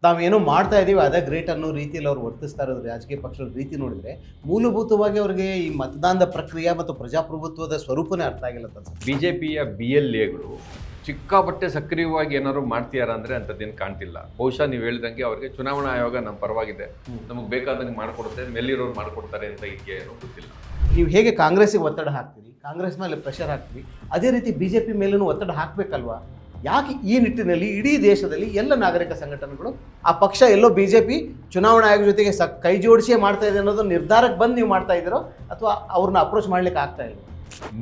ತಾವೇನೋ ಮಾಡ್ತಾ ಇದ್ದೀವಿ ಅದೇ ಗ್ರೇಟ್ ಅನ್ನೋ ರೀತಿಯಲ್ಲಿ ಅವ್ರು ವರ್ತಿಸ್ತಾ ಇರೋದು ರಾಜಕೀಯ ಪಕ್ಷಗಳ ರೀತಿ ನೋಡಿದರೆ ಮೂಲಭೂತವಾಗಿ ಅವ್ರಿಗೆ ಈ ಮತದಾನದ ಪ್ರಕ್ರಿಯೆ ಮತ್ತು ಪ್ರಜಾಪ್ರಭುತ್ವದ ಸ್ವರೂಪನೇ ಅರ್ಥ ಆಗಿಲ್ಲ ಅಂತ ಅನ್ಸುತ್ತೆ. ಬಿಜೆಪಿಯ BLAಗಳು ಸಿಕ್ಕಾಪಟ್ಟೆ ಸಕ್ರಿಯವಾಗಿ ಏನಾದ್ರು ಮಾಡ್ತೀಯಾರ ಅಂದರೆ ಅಂಥದ್ದೇನು ಕಾಣ್ತಿಲ್ಲ. ಬಹುಶಃ ನೀವು ಹೇಳಿದಂಗೆ ಅವರಿಗೆ ಚುನಾವಣಾ ಆಯೋಗ ನಮ್ಮ ಪರವಾಗಿದೆ, ನಮಗೆ ಬೇಕಾದಂಗೆ ಮಾಡಿಕೊಡುತ್ತೆ, ಮೇಲಿರೋರು ಮಾಡಿಕೊಡ್ತಾರೆ ಅಂತ ಇದಕ್ಕೆ ಏನೋ ಗೊತ್ತಿಲ್ಲ. ನೀವು ಹೇಗೆ ಕಾಂಗ್ರೆಸ್ಸಿಗೆ ಒತ್ತಡ ಹಾಕ್ತೀರಿ, ಕಾಂಗ್ರೆಸ್ ಮೇಲೆ ಪ್ರೆಷರ್ ಹಾಕ್ತೀರಿ, ಅದೇ ರೀತಿ BJP ಮೇಲೂ ಒತ್ತಡ ಹಾಕಬೇಕಲ್ವಾ? ಯಾಕೆ ಈ ನಿಟ್ಟಿನಲ್ಲಿ ಇಡೀ ದೇಶದಲ್ಲಿ ಎಲ್ಲ ನಾಗರಿಕ ಸಂಘಟನೆಗಳು ಆ ಪಕ್ಷ ಎಲ್ಲೋ BJP ಚುನಾವಣಾ ಆಯೋಗ ಜೊತೆಗೆ ಕೈ ಜೋಡಿಸಿಯೇ ಮಾಡ್ತಾ ಇದೆ ಅನ್ನೋದು ನಿರ್ಧಾರಕ್ಕೆ ಬಂದು ನೀವು ಮಾಡ್ತಾ ಇದ್ದೀರೋ ಅಥವಾ ಅವ್ರನ್ನ ಅಪ್ರೋಚ್ ಮಾಡ್ಲಿಕ್ಕೆ ಆಗ್ತಾ ಇಲ್ಲ?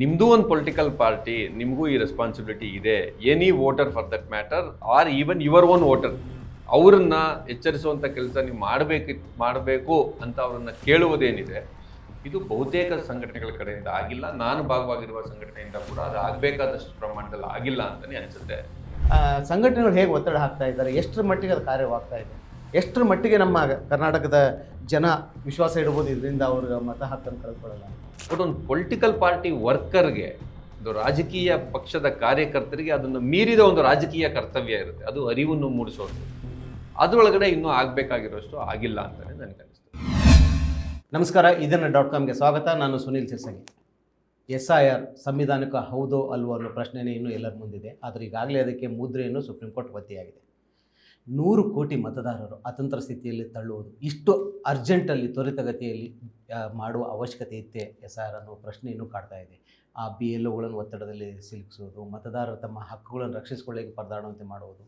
ನಿಮ್ಮದು ಒಂದು ಪೊಲಿಟಿಕಲ್ ಪಾರ್ಟಿ, ನಿಮಗೂ ಈ ರೆಸ್ಪಾನ್ಸಿಬಿಲಿಟಿ ಇದೆ. Any voter for that matter or even your own voter, ಅವರನ್ನ ಎಚ್ಚರಿಸುವಂಥ ಕೆಲಸ ನೀವು ಮಾಡಬೇಕು ಅಂತ ಅವರನ್ನು ಕೇಳುವುದೇನಿದೆ, ಇದು ಬಹುತೇಕ ಸಂಘಟನೆಗಳ ಕಡೆಯಿಂದ ಆಗಿಲ್ಲ. ನಾನು ಭಾಗವಾಗಿರುವ ಸಂಘಟನೆಯಿಂದ ಕೂಡ ಅದು ಆಗಬೇಕಾದಷ್ಟು ಪ್ರಮಾಣದಲ್ಲಿ ಆಗಿಲ್ಲ ಅಂತಲೇ ಅನಿಸುತ್ತೆ. ಸಂಘಟನೆಗಳು ಹೇಗೆ ಒತ್ತಡ ಹಾಕ್ತಾ ಇದ್ದಾರೆ, ಎಷ್ಟರ ಮಟ್ಟಿಗೆ ಅದು ಕಾರ್ಯವಾಗ್ತಾ ಇದೆ, ಎಷ್ಟರ ಮಟ್ಟಿಗೆ ನಮ್ಮ ಕರ್ನಾಟಕದ ಜನ ವಿಶ್ವಾಸ ಇಡ್ಬೋದು ಇದರಿಂದ ಅವ್ರಿಗೆ ಮತ ಹಕ್ಕನ್ನು ಕಳೆದುಕೊಳ್ಳಲ್ಲ? ಬಟ್ ಒಂದು ಪೊಲಿಟಿಕಲ್ ಪಾರ್ಟಿ ವರ್ಕರ್ಗೆ, ಒಂದು ರಾಜಕೀಯ ಪಕ್ಷದ ಕಾರ್ಯಕರ್ತರಿಗೆ ಅದನ್ನು ಮೀರಿದ ಒಂದು ರಾಜಕೀಯ ಕರ್ತವ್ಯ ಇರುತ್ತೆ, ಅದು ಅರಿವನ್ನು ಮೂಡಿಸೋದು. ಅದರೊಳಗಡೆ ಇನ್ನೂ ಆಗಬೇಕಾಗಿರೋಷ್ಟು ಆಗಿಲ್ಲ ಅಂತಲೇ ನನಗೆ ಅನಿಸ್ತದೆ. ನಮಸ್ಕಾರ, ಇದನ್ನು.comಗೆ ಸ್ವಾಗತ. ನಾನು ಸುನೀಲ್ ಸಿರ್ಸಗಿ. SIR ಸಂವಿಧಾನಕ್ಕೆ ಹೌದೋ ಅಲ್ವೋ ಅನ್ನೋ ಪ್ರಶ್ನೆನೇ ಇನ್ನೂ ಎಲ್ಲರ ಮುಂದಿದೆ. ಆದರೆ ಈಗಾಗಲೇ ಅದಕ್ಕೆ ಮುದ್ರೆಯನ್ನು ಸುಪ್ರೀಂ ಕೋರ್ಟ್ ಒತ್ತಿಯಾಗಿದೆ. 100 ಕೋಟಿ ಮತದಾರರು ಅತಂತ್ರ ಸ್ಥಿತಿಯಲ್ಲಿ ತಳ್ಳುವುದು ಇಷ್ಟು ಅರ್ಜೆಂಟಲ್ಲಿ ತ್ವರಿತಗತಿಯಲ್ಲಿ ಮಾಡುವ ಅವಶ್ಯಕತೆ ಇತ್ತೆ SIR ಅನ್ನೋ ಪ್ರಶ್ನೆ ಇನ್ನೂ ಕಾಡ್ತಾ ಇದೆ. ಆ BLOಗಳನ್ನು ಒತ್ತಡದಲ್ಲಿ ಸಿಲುಕಿಸೋದು, ಮತದಾರರು ತಮ್ಮ ಹಕ್ಕುಗಳನ್ನು ರಕ್ಷಿಸಿಕೊಳ್ಳಿಕ್ಕೆ ಪರದಾಡುವಂತೆ ಮಾಡುವುದು,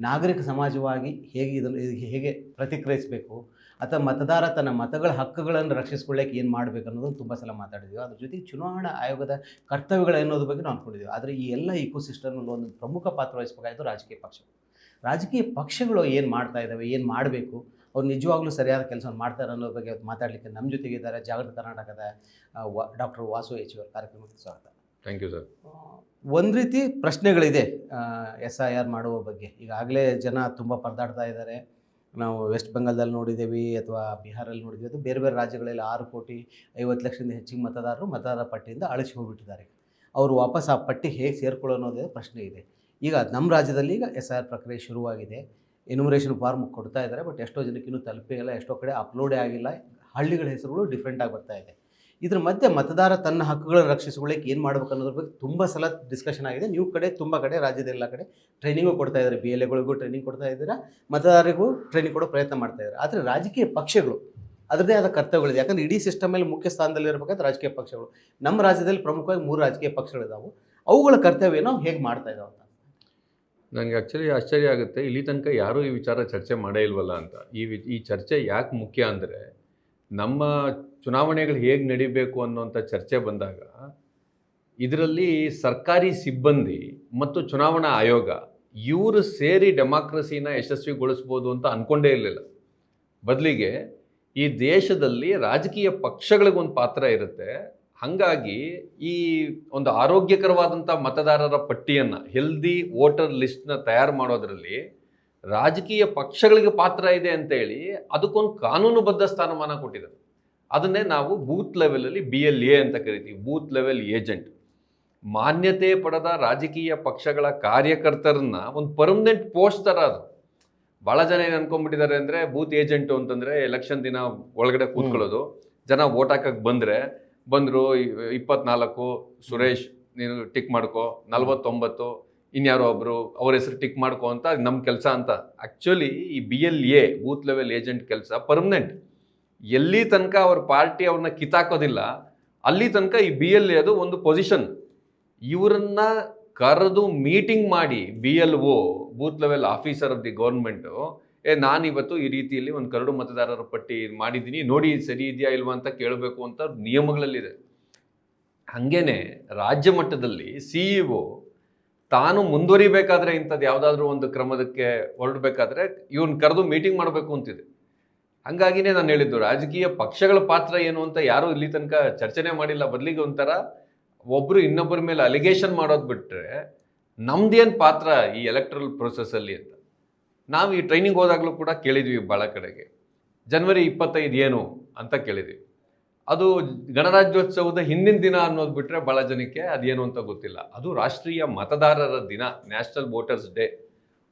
ನಾಗರಿಕ ಸಮಾಜವಾಗಿ ಹೇಗೆ ಪ್ರತಿಕ್ರಿಯಿಸಬೇಕು ಅಥವಾ ಮತದಾರ ತನ್ನ ಮತಗಳ ಹಕ್ಕುಗಳನ್ನು ರಕ್ಷಿಸಿಕೊಳ್ಳಕ್ಕೆ ಏನು ಮಾಡಬೇಕು ಅನ್ನೋದನ್ನು ತುಂಬ ಸಲ ಮಾತಾಡಿದ್ದೀವಿ. ಅದ್ರ ಜೊತೆಗೆ ಚುನಾವಣಾ ಆಯೋಗದ ಕರ್ತವ್ಯಗಳು ಅನ್ನೋದ್ರ ಬಗ್ಗೆ ನಾವು ಅಂದ್ಕೊಂಡಿದ್ದೀವಿ. ಆದರೆ ಈ ಎಲ್ಲ ಇಕೋಸಿಸ್ಟಮ್ನಲ್ಲಿ ಒಂದು ಪ್ರಮುಖ ಪಾತ್ರ ವಹಿಸಬೇಕಾಯಿತು ರಾಜಕೀಯ ಪಕ್ಷಗಳು ಏನು ಮಾಡ್ತಾ ಇದ್ದಾವೆ, ಏನು ಮಾಡಬೇಕು, ಅವ್ರು ನಿಜವಾಗ್ಲೂ ಸರಿಯಾದ ಕೆಲಸವನ್ನು ಮಾಡ್ತಾರೆ ಅನ್ನೋದ್ರ ಬಗ್ಗೆ ಮಾತಾಡಲಿಕ್ಕೆ ನಮ್ಮ ಜೊತೆಗಿದ್ದಾರೆ ಜಾಗೃತ ಕರ್ನಾಟಕದ ಡಾಕ್ಟರ್ ವಾಸು H ಕಾರ್ಯಕ್ರಮಕ್ಕೆ ಸ್ವಾಗತ. Thank you sir. ಒಂದು ರೀತಿ ಪ್ರಶ್ನೆಗಳಿದೆ SIR ಮಾಡುವ ಬಗ್ಗೆ. ಈಗಾಗಲೇ ಜನ ತುಂಬ ಪರದಾಡ್ತಾ ಇದ್ದಾರೆ. ನಾವು ವೆಸ್ಟ್ ಬೆಂಗಾಲ್ದಲ್ಲಿ ನೋಡಿದ್ದೀವಿ ಅಥವಾ ಬಿಹಾರಲ್ಲಿ ನೋಡಿದ್ದೀವಿ, ಅದು ಬೇರೆ ಬೇರೆ ರಾಜ್ಯಗಳಲ್ಲಿ 6,50,00,000 ಹೆಚ್ಚಿಗೆ ಮತದಾರರು ಮತದಾರರ ಪಟ್ಟಿಯಿಂದ ಅಳಿಸಿ ಹೋಗಿಬಿಟ್ಟಿದ್ದಾರೆ. ಅವರು ವಾಪಸ್ ಆ ಪಟ್ಟಿ ಹೇಗೆ ಸೇರ್ಕೊಳ್ಳೋ ಅನ್ನೋದೇ ಪ್ರಶ್ನೆ ಇದೆ. ಈಗ ನಮ್ಮ ರಾಜ್ಯದಲ್ಲಿ ಈಗ SIR ಪ್ರಕ್ರಿಯೆ ಶುರುವಾಗಿದೆ. ಎನ್ಯುಮರೇಷನ್ ಫಾರ್ಮ್ ಕೊಡ್ತಾ ಇದ್ದಾರೆ, ಬಟ್ ಎಷ್ಟೋ ಜನಕ್ಕೆ ಇನ್ನೂ ತಲುಪಿಲ್ಲ, ಎಷ್ಟೋ ಕಡೆ ಅಪ್ಲೋಡೇ ಆಗಿಲ್ಲ. ಹಳ್ಳಿಗಳ ಹೆಸರುಗಳು ಡಿಫ್ರೆಂಟಾಗಿ ಬರ್ತಾ ಇದೆ. ಇದ್ರ ಮಧ್ಯೆ ಮತದಾರ ತನ್ನ ಹಕ್ಕುಗಳನ್ನು ರಕ್ಷಿಸಿಕೊಳ್ಳಿಕ್ಕೆ ಏನು ಮಾಡಬೇಕು ಅನ್ನೋದ್ರ ಬಗ್ಗೆ ತುಂಬ ಸಲ ಡಿಸ್ಕಷನ್ ಆಗಿದೆ. ನೀವು ತುಂಬ ಕಡೆ ರಾಜ್ಯದ ಎಲ್ಲ ಕಡೆ ಟ್ರೈನಿಂಗು ಕೊಡ್ತಾ ಇದ್ದಾರೆ, BLAಗಳಿಗೂ ಟ್ರೈನಿಂಗ್ ಕೊಡ್ತಾ ಇದ್ದೀರಾ, ಮತದಾರರಿಗೂ ಟ್ರೈನಿಂಗ್ ಕೊಡೋ ಪ್ರಯತ್ನ ಮಾಡ್ತಾ ಇದ್ದಾರೆ. ಆದರೆ ರಾಜಕೀಯ ಪಕ್ಷಗಳು ಅದರದೇ ಆದ ಕರ್ತವ್ಯಗಳಿದೆ. ಯಾಕಂದರೆ ಇಡೀ ಸಿಸ್ಟಮಲ್ಲಿ ಮುಖ್ಯ ಸ್ಥಾನದಲ್ಲಿ ಇರಬೇಕಾದ್ರೆ ರಾಜಕೀಯ ಪಕ್ಷಗಳು. ನಮ್ಮ ರಾಜ್ಯದಲ್ಲಿ ಪ್ರಮುಖವಾಗಿ 3 ರಾಜಕೀಯ ಪಕ್ಷಗಳಿದ್ದಾವೆ. ಅವುಗಳ ಕರ್ತವ್ಯ ನಾವು ಹೇಗೆ ಮಾಡ್ತಾ ಇದ್ದಾವೆ ಅಂತ ನನಗೆ ಆ್ಯಕ್ಚುಲಿ ಆಶ್ಚರ್ಯ ಆಗುತ್ತೆ. ಇಲ್ಲಿ ತನಕ ಯಾರೂ ಈ ವಿಚಾರ ಚರ್ಚೆ ಮಾಡೇ ಇಲ್ವಲ್ಲ ಅಂತ. ಈ ಚರ್ಚೆ ಯಾಕೆ ಮುಖ್ಯ ಅಂದರೆ, ನಮ್ಮ ಚುನಾವಣೆಗಳು ಹೇಗೆ ನಡಿಬೇಕು ಅನ್ನೋಂಥ ಚರ್ಚೆ ಬಂದಾಗ ಇದರಲ್ಲಿ ಸರ್ಕಾರಿ ಸಿಬ್ಬಂದಿ ಮತ್ತು ಚುನಾವಣಾ ಆಯೋಗ ಇವರು ಸೇರಿ ಡೆಮಾಕ್ರಸಿನ ಯಶಸ್ವಿಗೊಳಿಸ್ಬೋದು ಅಂತ ಅಂದ್ಕೊಂಡೇ ಇರಲಿಲ್ಲ. ಬದಲಿಗೆ ಈ ದೇಶದಲ್ಲಿ ರಾಜಕೀಯ ಪಕ್ಷಗಳಿಗೊಂದು ಪಾತ್ರ ಇರುತ್ತೆ. ಹಾಗಾಗಿ ಈ ಒಂದು ಆರೋಗ್ಯಕರವಾದಂಥ ಮತದಾರರ ಪಟ್ಟಿಯನ್ನು, ಹೆಲ್ದಿ ವೋಟರ್ ಲಿಸ್ಟ್ನ ತಯಾರು ಮಾಡೋದರಲ್ಲಿ ರಾಜಕೀಯ ಪಕ್ಷಗಳಿಗೆ ಪಾತ್ರ ಇದೆ ಅಂತೇಳಿ ಅದಕ್ಕೊಂದು ಕಾನೂನುಬದ್ಧ ಸ್ಥಾನಮಾನ ಕೊಟ್ಟಿದ್ದಾರೆ. ಅದನ್ನೇ ನಾವು ಬೂತ್ ಲೆವೆಲಲ್ಲಿ BLA ಅಂತ ಕರಿತೀವಿ, ಬೂತ್ ಲೆವೆಲ್ ಏಜೆಂಟ್. ಮಾನ್ಯತೆ ಪಡೆದ ರಾಜಕೀಯ ಪಕ್ಷಗಳ ಕಾರ್ಯಕರ್ತರನ್ನ ಒಂದು ಪರ್ಮನೆಂಟ್ ಪೋಸ್ಟ್ ಥರ ಅದು. ಭಾಳ ಜನ ಏನು ಅನ್ಕೊಂಡ್ಬಿಟ್ಟಿದ್ದಾರೆ ಅಂದರೆ, ಬೂತ್ ಏಜೆಂಟು ಅಂತಂದರೆ ಎಲೆಕ್ಷನ್ ದಿನ ಒಳಗಡೆ ಕೂತ್ಕೊಳ್ಳೋದು, ಜನ ವೋಟ್ ಹಾಕಕ್ಕೆ ಬಂದರು 24 ಸುರೇಶ್ ನೀನು ಟಿಕ್ ಮಾಡ್ಕೋ, 49 ಇನ್ಯಾರೋ ಒಬ್ಬರು ಅವ್ರ ಹೆಸರು ಟಿಕ್ ಮಾಡ್ಕೋ ಅಂತ ನಮ್ಮ ಕೆಲಸ ಅಂತ. ಆ್ಯಕ್ಚುಲಿ ಈ BLA ಬೂತ್ ಲೆವೆಲ್ ಏಜೆಂಟ್ ಕೆಲಸ ಪರ್ಮನೆಂಟ್. ಎಲ್ಲಿ ತನಕ ಅವ್ರ ಪಾರ್ಟಿ ಅವ್ರನ್ನ ಕಿತ್ತಾಕೋದಿಲ್ಲ ಅಲ್ಲಿ ತನಕ ಈ BLA ಅದು ಒಂದು ಪೊಸಿಷನ್. ಇವರನ್ನ ಕರೆದು ಮೀಟಿಂಗ್ ಮಾಡಿ BLO booth level officer of the government, ನಾನಿವತ್ತು ಈ ರೀತಿಯಲ್ಲಿ ಒಂದು ಕರಡು ಮತದಾರರ ಪಟ್ಟಿ ಮಾಡಿದ್ದೀನಿ, ನೋಡಿ ಸರಿ ಇದೆಯಾ ಇಲ್ವಾ ಅಂತ ಕೇಳಬೇಕು ಅಂತ ನಿಯಮಗಳಲ್ಲಿದೆ. ಹಾಗೇನೆ ರಾಜ್ಯ ಮಟ್ಟದಲ್ಲಿ CEO ತಾನು ಮುಂದುವರಿಬೇಕಾದ್ರೆ ಇಂಥದ್ದು ಯಾವುದಾದ್ರೂ ಒಂದು ಕ್ರಮದಕ್ಕೆ ಹೊರಡಬೇಕಾದ್ರೆ ಇವನ್ ಕರೆದು ಮೀಟಿಂಗ್ ಮಾಡಬೇಕು ಅಂತಿದೆ. ಹಾಗಾಗಿನೇ ನಾನು ಹೇಳಿದ್ದು, ರಾಜಕೀಯ ಪಕ್ಷಗಳ ಪಾತ್ರ ಏನು ಅಂತ ಯಾರೂ ಇಲ್ಲಿ ತನಕ ಚರ್ಚೆನೇ ಮಾಡಿಲ್ಲ. ಬದಲಿಗೆ ಒಂಥರ ಒಬ್ಬರು ಇನ್ನೊಬ್ಬರ ಮೇಲೆ ಅಲಿಗೇಷನ್ ಮಾಡೋದು ಬಿಟ್ಟರೆ ನಮ್ದೇನು ಪಾತ್ರ ಈ ಎಲೆಕ್ಟ್ರಲ್ ಪ್ರೊಸೆಸ್ಸಲ್ಲಿ ಅಂತ. ನಾವು ಈ ಟ್ರೈನಿಂಗ್ ಹೋದಾಗಲೂ ಕೂಡ ಕೇಳಿದ್ವಿ, ಭಾಳ ಕಡೆಗೆ ಜನವರಿ 25 ಏನು ಅಂತ ಕೇಳಿದ್ವಿ. ಅದು ಗಣರಾಜ್ಯೋತ್ಸವದ ಹಿಂದಿನ ದಿನ ಅನ್ನೋದು ಬಿಟ್ಟರೆ ಭಾಳ ಜನಕ್ಕೆ ಅದೇನು ಅಂತ ಗೊತ್ತಿಲ್ಲ. ಅದು ರಾಷ್ಟ್ರೀಯ ಮತದಾರರ ದಿನ, ನ್ಯಾಷನಲ್ ವೋಟರ್ಸ್ ಡೇ.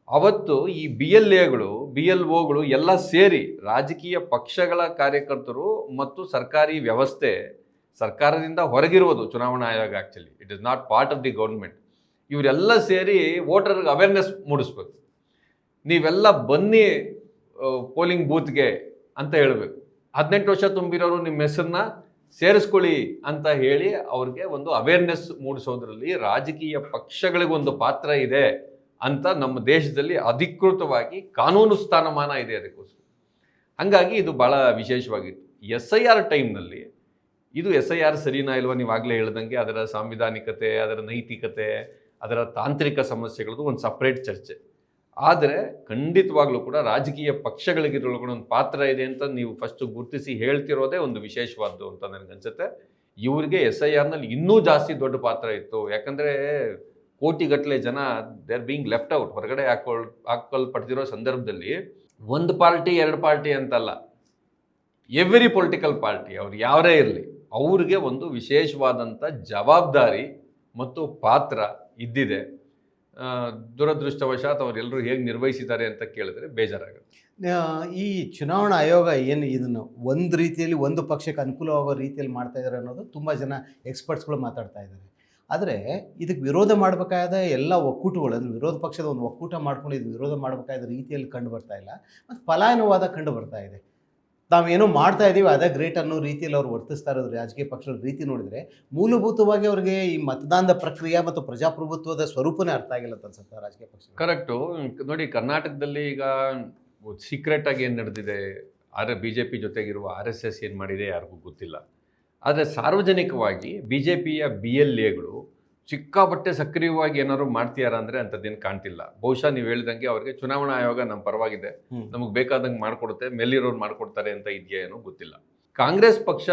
ಅವತ್ತು ಈ BLOಗಳು ಎಲ್ಲ ಸೇರಿ ರಾಜಕೀಯ ಪಕ್ಷಗಳ ಕಾರ್ಯಕರ್ತರು ಮತ್ತು ಸರ್ಕಾರಿ ವ್ಯವಸ್ಥೆ, ಸರ್ಕಾರದಿಂದ ಹೊರಗಿರುವುದು ಚುನಾವಣಾ ಆಯೋಗ, actually it is not part of the government, ಇವರೆಲ್ಲ ಸೇರಿ ವೋಟರ್ಗೆ ಅವೇರ್ನೆಸ್ ಮೂಡಿಸ್ಬೇಕು. ನೀವೆಲ್ಲ ಬನ್ನಿ ಪೋಲಿಂಗ್ ಬೂತ್ಗೆ ಅಂತ ಹೇಳಬೇಕು. 18 ವರ್ಷ ತುಂಬಿರೋರು ನಿಮ್ಮ ಹೆಸರನ್ನ ಸೇರಿಸ್ಕೊಳ್ಳಿ ಅಂತ ಹೇಳಿ ಅವ್ರಿಗೆ ಒಂದು ಅವೇರ್ನೆಸ್ ಮೂಡಿಸೋದ್ರಲ್ಲಿ ರಾಜಕೀಯ ಪಕ್ಷಗಳಿಗೊಂದು ಪಾತ್ರ ಇದೆ ಅಂತ ನಮ್ಮ ದೇಶದಲ್ಲಿ ಅಧಿಕೃತವಾಗಿ ಕಾನೂನು ಸ್ಥಾನಮಾನ ಇದೆ ಅದಕ್ಕೋಸ್ಕರ. ಹಾಗಾಗಿ ಇದು ಭಾಳ ವಿಶೇಷವಾಗಿತ್ತು. SIR ಟೈಮ್ನಲ್ಲಿ ಇದು SIR ಸರಿನಾ ಇಲ್ವಾ, ನೀವು ಆಗಲೇ ಹೇಳ್ದಂಗೆ ಅದರ ಸಾಂವಿಧಾನಿಕತೆ, ಅದರ ನೈತಿಕತೆ, ಅದರ ತಾಂತ್ರಿಕ ಸಮಸ್ಯೆಗಳದ್ದು ಒಂದು ಸಪ್ರೇಟ್ ಚರ್ಚೆ. ಆದರೆ ಖಂಡಿತವಾಗ್ಲೂ ಕೂಡ ರಾಜಕೀಯ ಪಕ್ಷಗಳಿಗೆ ಇದ್ರೊಳಗಡೆ ಒಂದು ಪಾತ್ರ ಇದೆ ಅಂತ ನೀವು ಫಸ್ಟ್ ಗುರುತಿಸಿ ಹೇಳ್ತಿರೋದೇ ಒಂದು ವಿಶೇಷವಾದ್ದು ಅಂತ ನನಗನ್ಸುತ್ತೆ. ಇವ್ರಿಗೆ SIRನಲ್ಲಿ ಇನ್ನೂ ಜಾಸ್ತಿ ದೊಡ್ಡ ಪಾತ್ರ ಇತ್ತು. ಯಾಕಂದರೆ ಕೋಟಿಗಟ್ಟಲೆ ಜನ they are being left out, ಹೊರಗಡೆ ಹಾಕೊಳ್ಪಡ್ತಿರೋ ಸಂದರ್ಭದಲ್ಲಿ ಒಂದು ಪಾರ್ಟಿ ಎರಡು ಪಾರ್ಟಿ ಅಂತಲ್ಲ, ಎವ್ರಿ ಪೊಲಿಟಿಕಲ್ ಪಾರ್ಟಿ ಅವ್ರು ಯಾರೇ ಇರಲಿ ಅವ್ರಿಗೆ ಒಂದು ವಿಶೇಷವಾದಂಥ ಜವಾಬ್ದಾರಿ ಮತ್ತು ಪಾತ್ರ ಇದ್ದಿದೆ. ದುರದೃಷ್ಟವಶಾತ್ ಅವರೆಲ್ಲರೂ ಹೇಗೆ ನಿರ್ವಹಿಸಿದ್ದಾರೆ ಅಂತ ಕೇಳಿದ್ರೆ ಬೇಜಾರಾಗುತ್ತೆ. ಈ ಚುನಾವಣಾ ಆಯೋಗ ಏನು ಇದನ್ನು ಒಂದು ರೀತಿಯಲ್ಲಿ ಒಂದು ಪಕ್ಷಕ್ಕೆ ಅನುಕೂಲವಾಗೋ ರೀತಿಯಲ್ಲಿ ಮಾಡ್ತಾ ಇದ್ದಾರೆ ಅನ್ನೋದು ತುಂಬ ಜನ ಎಕ್ಸ್ಪರ್ಟ್ಸ್ಗಳು ಮಾತಾಡ್ತಾ ಇದ್ದಾರೆ. ಆದರೆ ಇದಕ್ಕೆ ವಿರೋಧ ಮಾಡಬೇಕಾದ ಎಲ್ಲ ಒಕ್ಕೂಟಗಳು, ಅಂದರೆ ವಿರೋಧ ಪಕ್ಷದ ಒಂದು ಒಕ್ಕೂಟ ಮಾಡ್ಕೊಂಡು ಇದು ವಿರೋಧ ಮಾಡಬೇಕಾದ ರೀತಿಯಲ್ಲಿ ಕಂಡು ಬರ್ತಾ ಇಲ್ಲ, ಮತ್ತು ಪಲಾಯನವಾದ ಕಂಡು ಬರ್ತಾ ಇದೆ. ನಾವೇನೋ ಮಾಡ್ತಾ ಇದ್ದೀವಿ ಅದೇ ಗ್ರೇಟ್ ಅನ್ನೋ ರೀತಿಯಲ್ಲಿ ಅವ್ರು ವರ್ತಿಸ್ತಾ ಇರೋದು ರಾಜಕೀಯ ಪಕ್ಷದ ರೀತಿ ನೋಡಿದರೆ ಮೂಲಭೂತವಾಗಿ ಅವ್ರಿಗೆ ಈ ಮತದಾನದ ಪ್ರಕ್ರಿಯೆ ಮತ್ತು ಪ್ರಜಾಪ್ರಭುತ್ವದ ಸ್ವರೂಪನೇ ಅರ್ಥ ಆಗಿಲ್ಲ ಅಂತ ಅನ್ಸುತ್ತೆ ರಾಜಕೀಯ ಪಕ್ಷ. ಕರೆಕ್ಟು. ನೋಡಿ, ಕರ್ನಾಟಕದಲ್ಲಿ ಈಗ ಸೀಕ್ರೆಟ್ ಆಗಿ ಏನು ನಡೆದಿದೆ, BJP ಜೊತೆಗಿರುವ RSS ಏನು ಮಾಡಿದೆ ಯಾರಿಗೂ ಗೊತ್ತಿಲ್ಲ. ಆದರೆ ಸಾರ್ವಜನಿಕವಾಗಿ BJPಯ BLAಗಳು ಸಿಕ್ಕಾಪಟ್ಟೆ ಸಕ್ರಿಯವಾಗಿ ಏನಾದ್ರು ಮಾಡ್ತೀಯಾರ ಅಂದರೆ ಅಂಥದ್ದೇನು ಕಾಣ್ತಿಲ್ಲ. ಬಹುಶಃ ನೀವು ಹೇಳಿದಂಗೆ ಅವ್ರಿಗೆ ಚುನಾವಣಾ ಆಯೋಗ ನಮ್ಮ ಪರವಾಗಿದೆ, ನಮಗೆ ಬೇಕಾದಂಗೆ ಮಾಡಿಕೊಡುತ್ತೆ, ಮೇಲಿರೋರು ಮಾಡಿಕೊಡ್ತಾರೆ ಅಂತ ಇದೆಯಾ ಏನೋ ಗೊತ್ತಿಲ್ಲ. ಕಾಂಗ್ರೆಸ್ ಪಕ್ಷ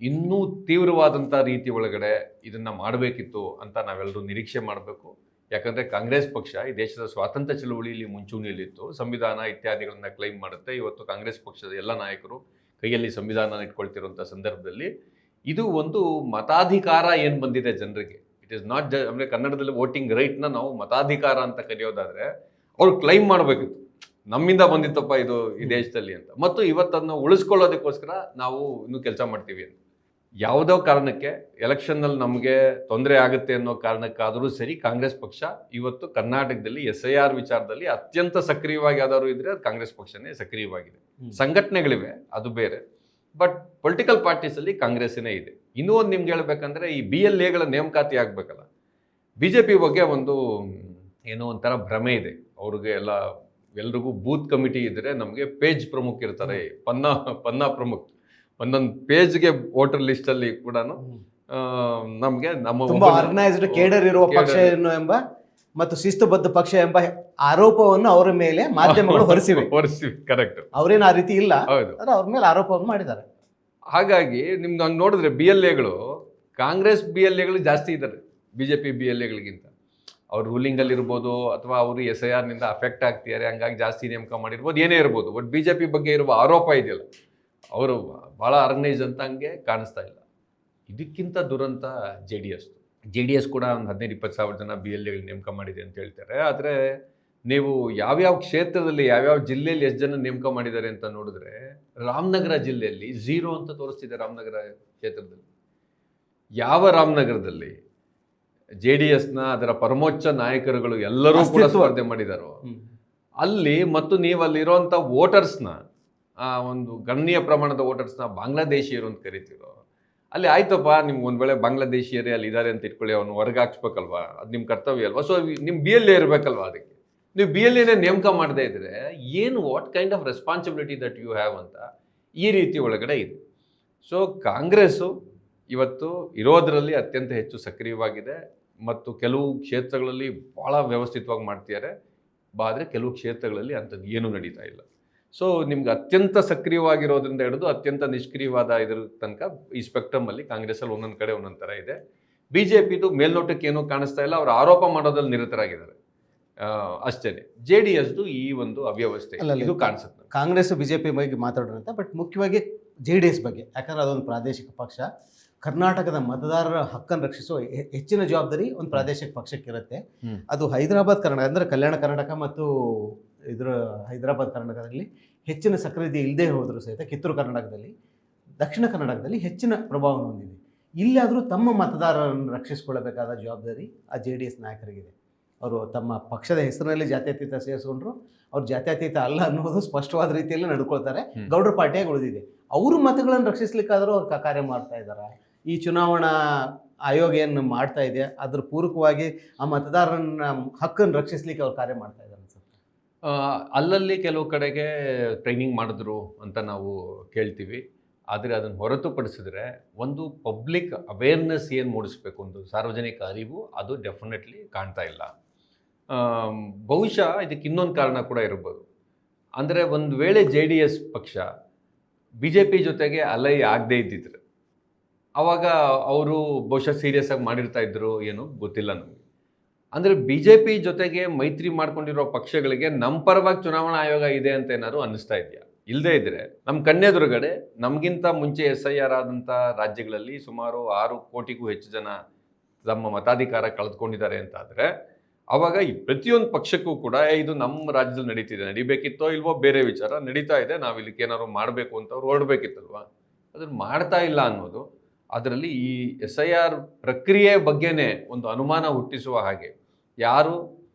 ಇನ್ನೂ ತೀವ್ರವಾದಂಥ ರೀತಿ ಒಳಗಡೆ ಇದನ್ನು ಮಾಡಬೇಕಿತ್ತು ಅಂತ ನಾವೆಲ್ಲರೂ ನಿರೀಕ್ಷೆ ಮಾಡಬೇಕು. ಯಾಕಂದರೆ ಕಾಂಗ್ರೆಸ್ ಪಕ್ಷ ಈ ದೇಶದ ಸ್ವಾತಂತ್ರ್ಯ ಚಳುವಳಿಯಲ್ಲಿ ಮುಂಚೂಣಿಯಲ್ಲಿತ್ತು, ಸಂವಿಧಾನ ಇತ್ಯಾದಿಗಳನ್ನ ಕ್ಲೈಮ್ ಮಾಡುತ್ತೆ. ಇವತ್ತು ಕಾಂಗ್ರೆಸ್ ಪಕ್ಷದ ಎಲ್ಲ ನಾಯಕರು ಕೈಯಲ್ಲಿ ಸಂವಿಧಾನ ಇಟ್ಕೊಳ್ತಿರುವಂಥ ಸಂದರ್ಭದಲ್ಲಿ ಇದು ಒಂದು ಮತಾಧಿಕಾರ ಏನು ಬಂದಿದೆ ಜನರಿಗೆ, ಇಟ್ ಈಸ್ ನಾಟ್ ಅಂದರೆ ಕನ್ನಡದಲ್ಲಿ ವೋಟಿಂಗ್ ರೈಟ್ನ ನಾವು ಮತಾಧಿಕಾರ ಅಂತ ಕರೆಯೋದಾದರೆ ಅವ್ರು ಕ್ಲೈಮ್ ಮಾಡಬೇಕಿತ್ತು, ನಮ್ಮಿಂದ ಬಂದಿತ್ತಪ್ಪ ಇದು ಈ ದೇಶದಲ್ಲಿ ಅಂತ. ಮತ್ತು ಇವತ್ತನ್ನು ಉಳಿಸ್ಕೊಳ್ಳೋದಕ್ಕೋಸ್ಕರ ನಾವು ಇನ್ನೂ ಕೆಲಸ ಮಾಡ್ತೀವಿ ಅಂತ. ಯಾವುದೋ ಕಾರಣಕ್ಕೆ ಎಲೆಕ್ಷನ್ನಲ್ಲಿ ನಮಗೆ ತೊಂದರೆ ಆಗುತ್ತೆ ಅನ್ನೋ ಕಾರಣಕ್ಕಾದರೂ ಸರಿ ಕಾಂಗ್ರೆಸ್ ಪಕ್ಷ ಇವತ್ತು ಕರ್ನಾಟಕದಲ್ಲಿ SIR ವಿಚಾರದಲ್ಲಿ ಅತ್ಯಂತ ಸಕ್ರಿಯವಾಗಿ ಯಾವ್ದಾದ್ರು ಇದ್ರೆ ಅದು ಕಾಂಗ್ರೆಸ್ ಪಕ್ಷನೇ ಸಕ್ರಿಯವಾಗಿದೆ. ಸಂಘಟನೆಗಳಿವೆ, ಅದು ಬೇರೆ, ಬಟ್ ಪೊಲಿಟಿಕಲ್ ಪಾರ್ಟೀಸಲ್ಲಿ ಕಾಂಗ್ರೆಸ್ಸೇ ಇದೆ. ಇನ್ನೂ ಒಂದು ನಿಮ್ಗೆ ಹೇಳ್ಬೇಕಂದ್ರೆ ಈ BLAಗಳ ನೇಮಕಾತಿ ಆಗಬೇಕಲ್ಲ, BJP ಬಗ್ಗೆ ಒಂದು ಏನೋ ಒಂಥರ ಭ್ರಮೆ ಇದೆ ಅವ್ರಿಗೆ. ಎಲ್ರಿಗೂ ಬೂತ್ ಕಮಿಟಿ ಇದ್ದರೆ ನಮಗೆ ಪೇಜ್ ಪ್ರಮುಖ ಇರ್ತಾರೆ, ಪನ್ನಾ ಪ್ರಮುಖ, ಒಂದೊಂದು ಪೇಜ್ಗೆ ವೋಟರ್ ಲಿಸ್ಟಲ್ಲಿ ಕೂಡ ನಮಗೆ ನಮ್ಮ ಆರ್ಗನೈಸ್ಡ್ ಕೇಡರ್ ಇರುವ ಪಕ್ಷ ಎಂಬ ಮತ್ತು ಶಿಸ್ತುಬದ್ಧ ಪಕ್ಷ ಎಂಬ ಆರೋಪವನ್ನು ಅವರ ಮೇಲೆ ಮಾಧ್ಯಮಗಳು ಹೊರಿಸಿವೆ. ಕರೆಕ್ಟ್, ಅವ್ರೇನು ಆ ರೀತಿ ಇಲ್ಲ, ಹೌದು, ಅವ್ರ ಮೇಲೆ ಆರೋಪವನ್ನು ಮಾಡಿದ್ದಾರೆ. ಹಾಗಾಗಿ ನಿಮ್ಗೆ ಹಂಗೆ ನೋಡಿದ್ರೆ BLAಗಳು, ಕಾಂಗ್ರೆಸ್ BLAಗಳು ಜಾಸ್ತಿ ಇದ್ದಾರೆ BJP BLAಗಳಿಗಿಂತ. ಅವ್ರು ರೂಲಿಂಗಲ್ಲಿ ಇರ್ಬೋದು ಅಥವಾ ಅವರು SIRನಿಂದ ಅಫೆಕ್ಟ್ ಆಗ್ತಿದ್ದಾರೆ, ಹಂಗಾಗಿ ಜಾಸ್ತಿ ನೇಮಕ ಮಾಡಿರ್ಬೋದು, ಏನೇ ಇರ್ಬೋದು. ಬಟ್ BJP ಬಗ್ಗೆ ಇರುವ ಆರೋಪ ಇದೆಯಲ್ಲ, ಅವರು ಭಾಳ ಆರ್ಗನೈಸ್ ಅಂತ ಹಂಗೆ ಕಾಣಿಸ್ತಾ ಇಲ್ಲ. ಇದಕ್ಕಿಂತ ದುರಂತ JDS ಕೂಡ ಒಂದು 15-20 ಸಾವಿರ ಜನ BLAಗಳು ನೇಮಕ ಮಾಡಿದೆ ಅಂತ ಹೇಳ್ತಾರೆ. ಆದರೆ ನೀವು ಯಾವ್ಯಾವ ಕ್ಷೇತ್ರದಲ್ಲಿ ಯಾವ್ಯಾವ ಜಿಲ್ಲೆಯಲ್ಲಿ ಎಷ್ಟು ಜನ ನೇಮಕ ಮಾಡಿದ್ದಾರೆ ಅಂತ ನೋಡಿದ್ರೆ ರಾಮನಗರ ಜಿಲ್ಲೆಯಲ್ಲಿ 0 ಅಂತ ತೋರಿಸ್ತಿದೆ. ರಾಮನಗರ ಕ್ಷೇತ್ರದಲ್ಲಿ ಯಾವ ರಾಮನಗರದಲ್ಲಿ JDSನ ಅದರ ಪರಮೋಚ್ಚ ನಾಯಕರುಗಳು ಎಲ್ಲರೂ ಕೂಡ ಸ್ಪರ್ಧೆ ಮಾಡಿದಾರೋ ಅಲ್ಲಿ, ಮತ್ತು ನೀವು ಅಲ್ಲಿರೋಂಥ ವೋಟರ್ಸ್ನ ಒಂದು ಗಣನೀಯ ಪ್ರಮಾಣದ ವೋಟರ್ಸ್ನ ಬಾಂಗ್ಲಾದೇಶಿಯರು ಅಂತ ಕರಿತೀರೋ, ಅಲ್ಲಿ ಆಯ್ತಪ್ಪ ನಿಮ್ಗೆ ಒಂದು ವೇಳೆ ಬಾಂಗ್ಲಾದೇಶಿಯರೇ ಅಲ್ಲಿ ಇದ್ದಾರೆ ಅಂತ ಇಟ್ಕೊಳ್ಳಿ, ಅವ್ನು ಹೊರಗೆ ಹಾಕ್ಸ್ಬೇಕಲ್ವಾ, ಅದು ನಿಮ್ಮ ಕರ್ತವ್ಯ ಅಲ್ವಾ. ಸೊ ನಿಮ್ಮ BLA ಇರಬೇಕಲ್ವಾ, ಅದಕ್ಕೆ ನೀವು BLAನೇ ನೇಮಕ ಮಾಡದೇ ಇದ್ರೆ ಏನು, what kind of responsibility that you have ಅಂತ ಈ ರೀತಿ ಒಳಗಡೆ ಇದೆ. ಸೊ ಕಾಂಗ್ರೆಸ್ಸು ಇವತ್ತು ಇರೋದರಲ್ಲಿ ಅತ್ಯಂತ ಹೆಚ್ಚು ಸಕ್ರಿಯವಾಗಿದೆ ಮತ್ತು ಕೆಲವು ಕ್ಷೇತ್ರಗಳಲ್ಲಿ ಭಾಳ ವ್ಯವಸ್ಥಿತವಾಗಿ ಮಾಡ್ತಿದ್ದಾರೆ, ಆದರೆ ಕೆಲವು ಕ್ಷೇತ್ರಗಳಲ್ಲಿ ಅಂಥದ್ದು ಏನೂ ನಡೀತಾ ಇಲ್ಲ. ಸೊ ನಿಮ್ಗೆ ಅತ್ಯಂತ ಸಕ್ರಿಯವಾಗಿರೋದ್ರಿಂದ ಹಿಡಿದು ಅತ್ಯಂತ ನಿಷ್ಕ್ರಿಯವಾದ ಇದ್ರ ತನಕ ಈ ಸ್ಪೆಕ್ಟ್ರಮಲ್ಲಿ ಕಾಂಗ್ರೆಸ್ಸಲ್ಲಿ ಒಂದೊಂದು ಕಡೆ ಒಂದೊಂದು ಥರ ಇದೆ. BJPದು ಮೇಲ್ನೋಟಕ್ಕೆ ಏನೂ ಕಾಣಿಸ್ತಾ ಇಲ್ಲ, ಅವರು ಆರೋಪ ಮಾಡೋದ್ರಲ್ಲಿ ನಿರತರಾಗಿದ್ದಾರೆ ಅಷ್ಟೇ. JDSದು ಈ ಒಂದು ಅವ್ಯವಸ್ಥೆ ಇದು ಕಾಣಿಸುತ್ತೆ. ಕಾಂಗ್ರೆಸ್ BJP ಬಗ್ಗೆ ಮಾತಾಡೋಣ, ಬಟ್ ಮುಖ್ಯವಾಗಿ JDS ಬಗ್ಗೆ, ಯಾಕಂದರೆ ಅದೊಂದು ಪ್ರಾದೇಶಿಕ ಪಕ್ಷ, ಕರ್ನಾಟಕದ ಮತದಾರರ ಹಕ್ಕನ್ನು ರಕ್ಷಿಸುವ ಹೆಚ್ಚಿನ ಜವಾಬ್ದಾರಿ ಒಂದು ಪ್ರಾದೇಶಿಕ ಪಕ್ಷಕ್ಕಿರುತ್ತೆ. ಹ್ಮ್. ಅದು ಹೈದರಾಬಾದ್ ಕರ್ನಾಟಕ ಅಂದರೆ ಕಲ್ಯಾಣ ಕರ್ನಾಟಕ ಮತ್ತು ಇದರ ಹೈದರಾಬಾದ್ ಕರ್ನಾಟಕದಲ್ಲಿ ಹೆಚ್ಚಿನ ಸಕ್ರಿಯತೆ ಇಲ್ಲದೆ ಹೋದರೂ ಸಹಿತ ಕಿತ್ತೂರು ಕರ್ನಾಟಕದಲ್ಲಿ, ದಕ್ಷಿಣ ಕರ್ನಾಟಕದಲ್ಲಿ ಹೆಚ್ಚಿನ ಪ್ರಭಾವವನ್ನು ಹೊಂದಿದೆ. ಇಲ್ಲಾದರೂ ತಮ್ಮ ಮತದಾರರನ್ನು ರಕ್ಷಿಸಿಕೊಳ್ಳಬೇಕಾದ ಜವಾಬ್ದಾರಿ ಆ JDS ನಾಯಕರಿಗಿದೆ. ಅವರು ತಮ್ಮ ಪಕ್ಷದ ಹೆಸರಿನಲ್ಲಿ ಜಾತ್ಯತೀತ ಸೇರಿಸ್ಕೊಂಡ್ರು, ಅವ್ರು ಜಾತ್ಯತೀತ ಅಲ್ಲ ಅನ್ನೋದು ಸ್ಪಷ್ಟವಾದ ರೀತಿಯಲ್ಲಿ ನಡ್ಕೊಳ್ತಾರೆ. ಗೌಡ್ರ ಪಾರ್ಟಿಯಾಗಿ ಉಳಿದಿದೆ. ಅವ್ರ ಮತಗಳನ್ನು ರಕ್ಷಿಸ್ಲಿಕ್ಕಾದರೂ ಅವ್ರು ಕಾರ್ಯ ಮಾಡ್ತಾ ಇದ್ದಾರೆ. ಈ ಚುನಾವಣಾ ಆಯೋಗ ಏನು ಮಾಡ್ತಾ ಇದೆ ಅದ್ರ ಪೂರಕವಾಗಿ ಆ ಮತದಾರನ ಹಕ್ಕನ್ನು ರಕ್ಷಿಸ್ಲಿಕ್ಕೆ ಅವ್ರು ಕಾರ್ಯ ಮಾಡ್ತಾ ಇದ್ದಾರೆ ಅನ್ಸುತ್ತೆ. ಅಲ್ಲಲ್ಲಿ ಕೆಲವು ಕಡೆಗೆ ಟ್ರೈನಿಂಗ್ ಮಾಡಿದ್ರು ಅಂತ ನಾವು ಕೇಳ್ತೀವಿ. ಆದರೆ ಅದನ್ನು ಹೊರತುಪಡಿಸಿದ್ರೆ ಒಂದು ಪಬ್ಲಿಕ್ ಅವೇರ್ನೆಸ್ ಏನು ಮೂಡಿಸ್ಬೇಕು, ಒಂದು ಸಾರ್ವಜನಿಕ ಅರಿವು, ಅದು ಡೆಫಿನೆಟ್ಲಿ ಕಾಣ್ತಾ ಇಲ್ಲ. ಬಹುಶಃ ಇದಕ್ಕೆ ಇನ್ನೊಂದು ಕಾರಣ ಕೂಡ ಇರ್ಬೋದು. ಅಂದರೆ ಒಂದು ವೇಳೆ JDS ಪಕ್ಷ BJP ಜೊತೆಗೆ ಅಲೈ ಆಗದೇ ಇದ್ದಿದ್ರೆ ಆವಾಗ ಅವರು ಬಹುಶಃ ಸೀರಿಯಸ್ ಆಗಿ ಮಾಡಿರ್ತಾ ಇದ್ರು ಏನೋ ಗೊತ್ತಿಲ್ಲ ನಮಗೆ. ಅಂದರೆ BJP ಜೊತೆಗೆ ಮೈತ್ರಿ ಮಾಡ್ಕೊಂಡಿರೋ ಪಕ್ಷಗಳಿಗೆ ನಮ್ಮ ಪರವಾಗಿ ಚುನಾವಣಾ ಆಯೋಗ ಇದೆ ಅಂತ ಏನಾದ್ರು ಅನ್ನಿಸ್ತಾ ಇದೆಯಾ? ಇಲ್ಲದೇ ಇದ್ದರೆ ನಮ್ಮ ಕಣ್ಣೆದುರುಗಡೆ ನಮಗಿಂತ ಮುಂಚೆ SIR ಆದಂಥ ರಾಜ್ಯಗಳಲ್ಲಿ ಸುಮಾರು 6 ಕೋಟಿಗೂ ಹೆಚ್ಚು ಜನ ತಮ್ಮ ಮತಾಧಿಕಾರ ಕಳೆದುಕೊಂಡಿದ್ದಾರೆ ಅಂತಾದರೆ ಆವಾಗ ಈ ಪ್ರತಿಯೊಂದು ಪಕ್ಷಕ್ಕೂ ಕೂಡ ಇದು ನಮ್ಮ ರಾಜ್ಯದಲ್ಲಿ ನಡೀತಿದೆ, ನಡಿಬೇಕಿತ್ತೋ ಇಲ್ವೋ ಬೇರೆ ವಿಚಾರ, ನಡೀತಾ ಇದೆ, ನಾವು ಇಲ್ಲಿಗೆ ಏನಾದ್ರು ಮಾಡಬೇಕು ಅಂತ ಅವ್ರು ಹೊರಡಬೇಕಿತ್ತಲ್ವ, ಅದನ್ನು ಮಾಡ್ತಾ ಇಲ್ಲ ಅನ್ನೋದು. ಅದರಲ್ಲಿ ಈ SIR ಪ್ರಕ್ರಿಯೆ ಬಗ್ಗೆನೇ ಒಂದು ಅನುಮಾನ ಹುಟ್ಟಿಸುವ ಹಾಗೆ ಯಾರು